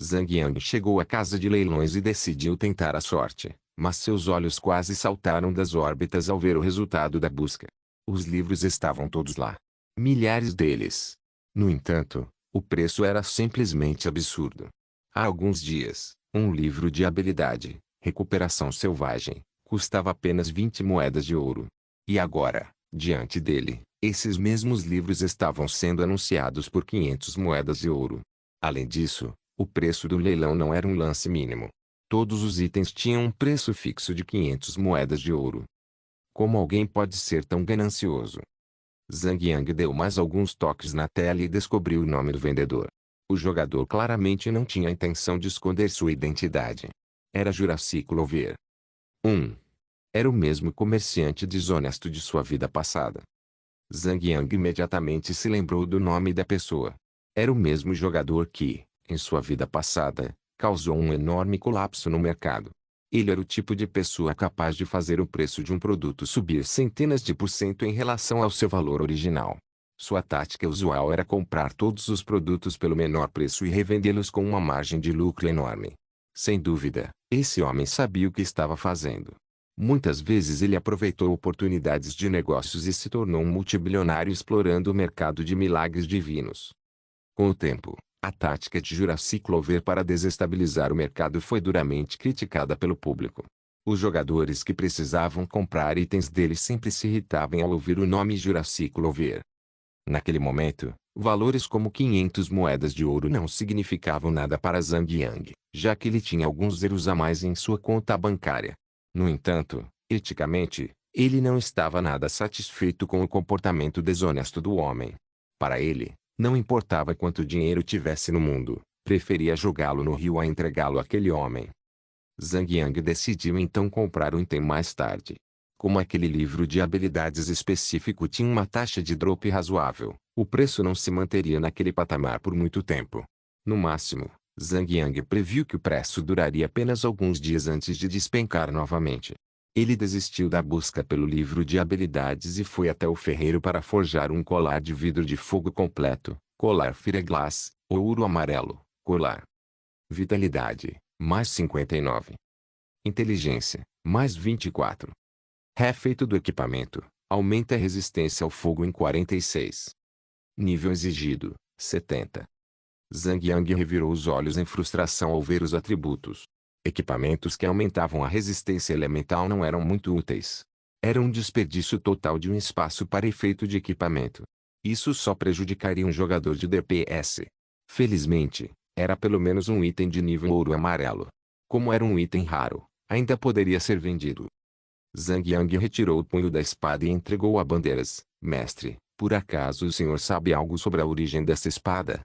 Zhang Yang chegou à casa de leilões e decidiu tentar a sorte, mas seus olhos quase saltaram das órbitas ao ver o resultado da busca. Os livros estavam todos lá. Milhares deles. No entanto, o preço era simplesmente absurdo. Há alguns dias, um livro de habilidade, Recuperação Selvagem, custava apenas 20 moedas de ouro. E agora, diante dele, esses mesmos livros estavam sendo anunciados por 500 moedas de ouro. Além disso, o preço do leilão não era um lance mínimo. Todos os itens tinham um preço fixo de 500 moedas de ouro. Como alguém pode ser tão ganancioso? Zhang Yang deu mais alguns toques na tela e descobriu o nome do vendedor. O jogador claramente não tinha a intenção de esconder sua identidade. Era Jurassic Clover. Era o mesmo comerciante desonesto de sua vida passada. Zhang Yang imediatamente se lembrou do nome da pessoa. Era o mesmo jogador que, em sua vida passada, causou um enorme colapso no mercado. Ele era o tipo de pessoa capaz de fazer o preço de um produto subir centenas de por cento em relação ao seu valor original. Sua tática usual era comprar todos os produtos pelo menor preço e revendê-los com uma margem de lucro enorme. Sem dúvida, esse homem sabia o que estava fazendo. Muitas vezes ele aproveitou oportunidades de negócios e se tornou um multibilionário explorando o mercado de milagres divinos. Com o tempo, a tática de Jurassic Clover para desestabilizar o mercado foi duramente criticada pelo público. Os jogadores que precisavam comprar itens dele sempre se irritavam ao ouvir o nome Jurassic Clover. Naquele momento, valores como 500 moedas de ouro não significavam nada para Zhang Yang, já que ele tinha alguns zeros a mais em sua conta bancária. No entanto, eticamente, ele não estava nada satisfeito com o comportamento desonesto do homem. Para ele, não importava quanto dinheiro tivesse no mundo, preferia jogá-lo no rio a entregá-lo àquele homem. Zhang Yang decidiu então comprar o item mais tarde. Como aquele livro de habilidades específico tinha uma taxa de drop razoável, o preço não se manteria naquele patamar por muito tempo. No máximo, Zhang Yang previu que o preço duraria apenas alguns dias antes de despencar novamente. Ele desistiu da busca pelo livro de habilidades e foi até o ferreiro para forjar um colar de vidro de fogo completo, colar Fireglass, ouro amarelo, colar. Vitalidade, mais 59. Inteligência, mais 24. Refeito do equipamento, aumenta a resistência ao fogo em 46. Nível exigido, 70. Zhang Yang revirou os olhos em frustração ao ver os atributos. Equipamentos que aumentavam a resistência elemental não eram muito úteis. Era um desperdício total de um espaço para efeito de equipamento. Isso só prejudicaria um jogador de DPS. Felizmente, era pelo menos um item de nível ouro amarelo. Como era um item raro, ainda poderia ser vendido. Zhang Yang retirou o punho da espada e entregou a Bandeiras. Mestre, por acaso o senhor sabe algo sobre a origem dessa espada?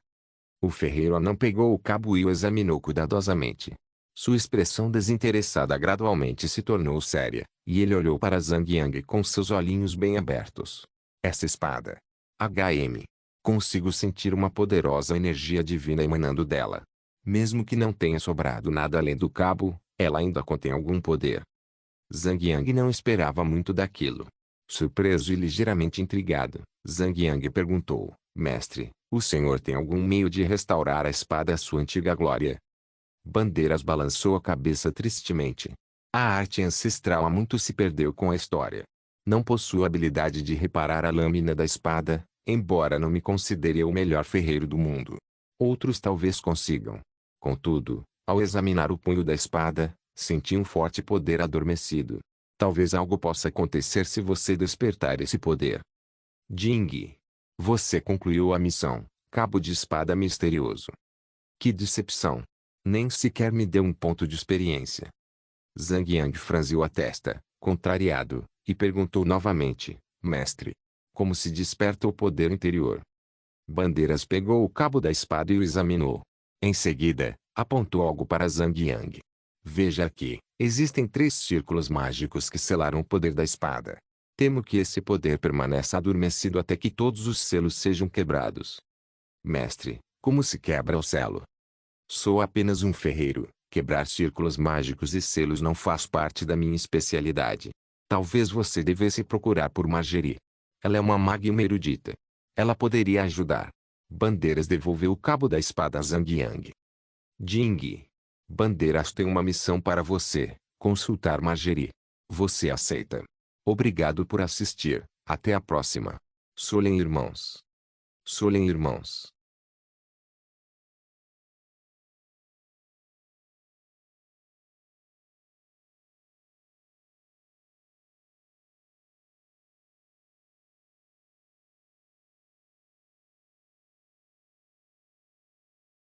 O ferreiro não pegou o cabo e o examinou cuidadosamente. Sua expressão desinteressada gradualmente se tornou séria, e ele olhou para Zhang Yang com seus olhinhos bem abertos. Essa espada. HM. Consigo sentir uma poderosa energia divina emanando dela. Mesmo que não tenha sobrado nada além do cabo, ela ainda contém algum poder. Zhang Yang não esperava muito daquilo. Surpreso e ligeiramente intrigado, Zhang Yang perguntou: Mestre, o senhor tem algum meio de restaurar a espada à sua antiga glória? Bandeiras balançou a cabeça tristemente. A arte ancestral há muito se perdeu com a história. Não possuo a habilidade de reparar a lâmina da espada, embora não me considere o melhor ferreiro do mundo. Outros talvez consigam. Contudo, ao examinar o punho da espada, senti um forte poder adormecido. Talvez algo possa acontecer se você despertar esse poder. Jing. Você concluiu a missão, cabo de espada misterioso. Que decepção. Nem sequer me deu um ponto de experiência. Zhang Yang franziu a testa, contrariado, e perguntou novamente: Mestre, como se desperta o poder interior? Bandeiras pegou o cabo da espada e o examinou. Em seguida, apontou algo para Zhang Yang. Veja aqui, existem 3 círculos mágicos que selaram o poder da espada. Temo que esse poder permaneça adormecido até que todos os selos sejam quebrados. Mestre, como se quebra o selo? Sou apenas um ferreiro. Quebrar círculos mágicos e selos não faz parte da minha especialidade. Talvez você devesse procurar por Margery. Ela é uma maga erudita. Ela poderia ajudar. Bandeiras devolveu o cabo da espada a Zhang Yang. Jing. Bandeiras tem uma missão para você, consultar Margery. Você aceita? Obrigado por assistir. Até a próxima. Solen Irmãos. Solen Irmãos.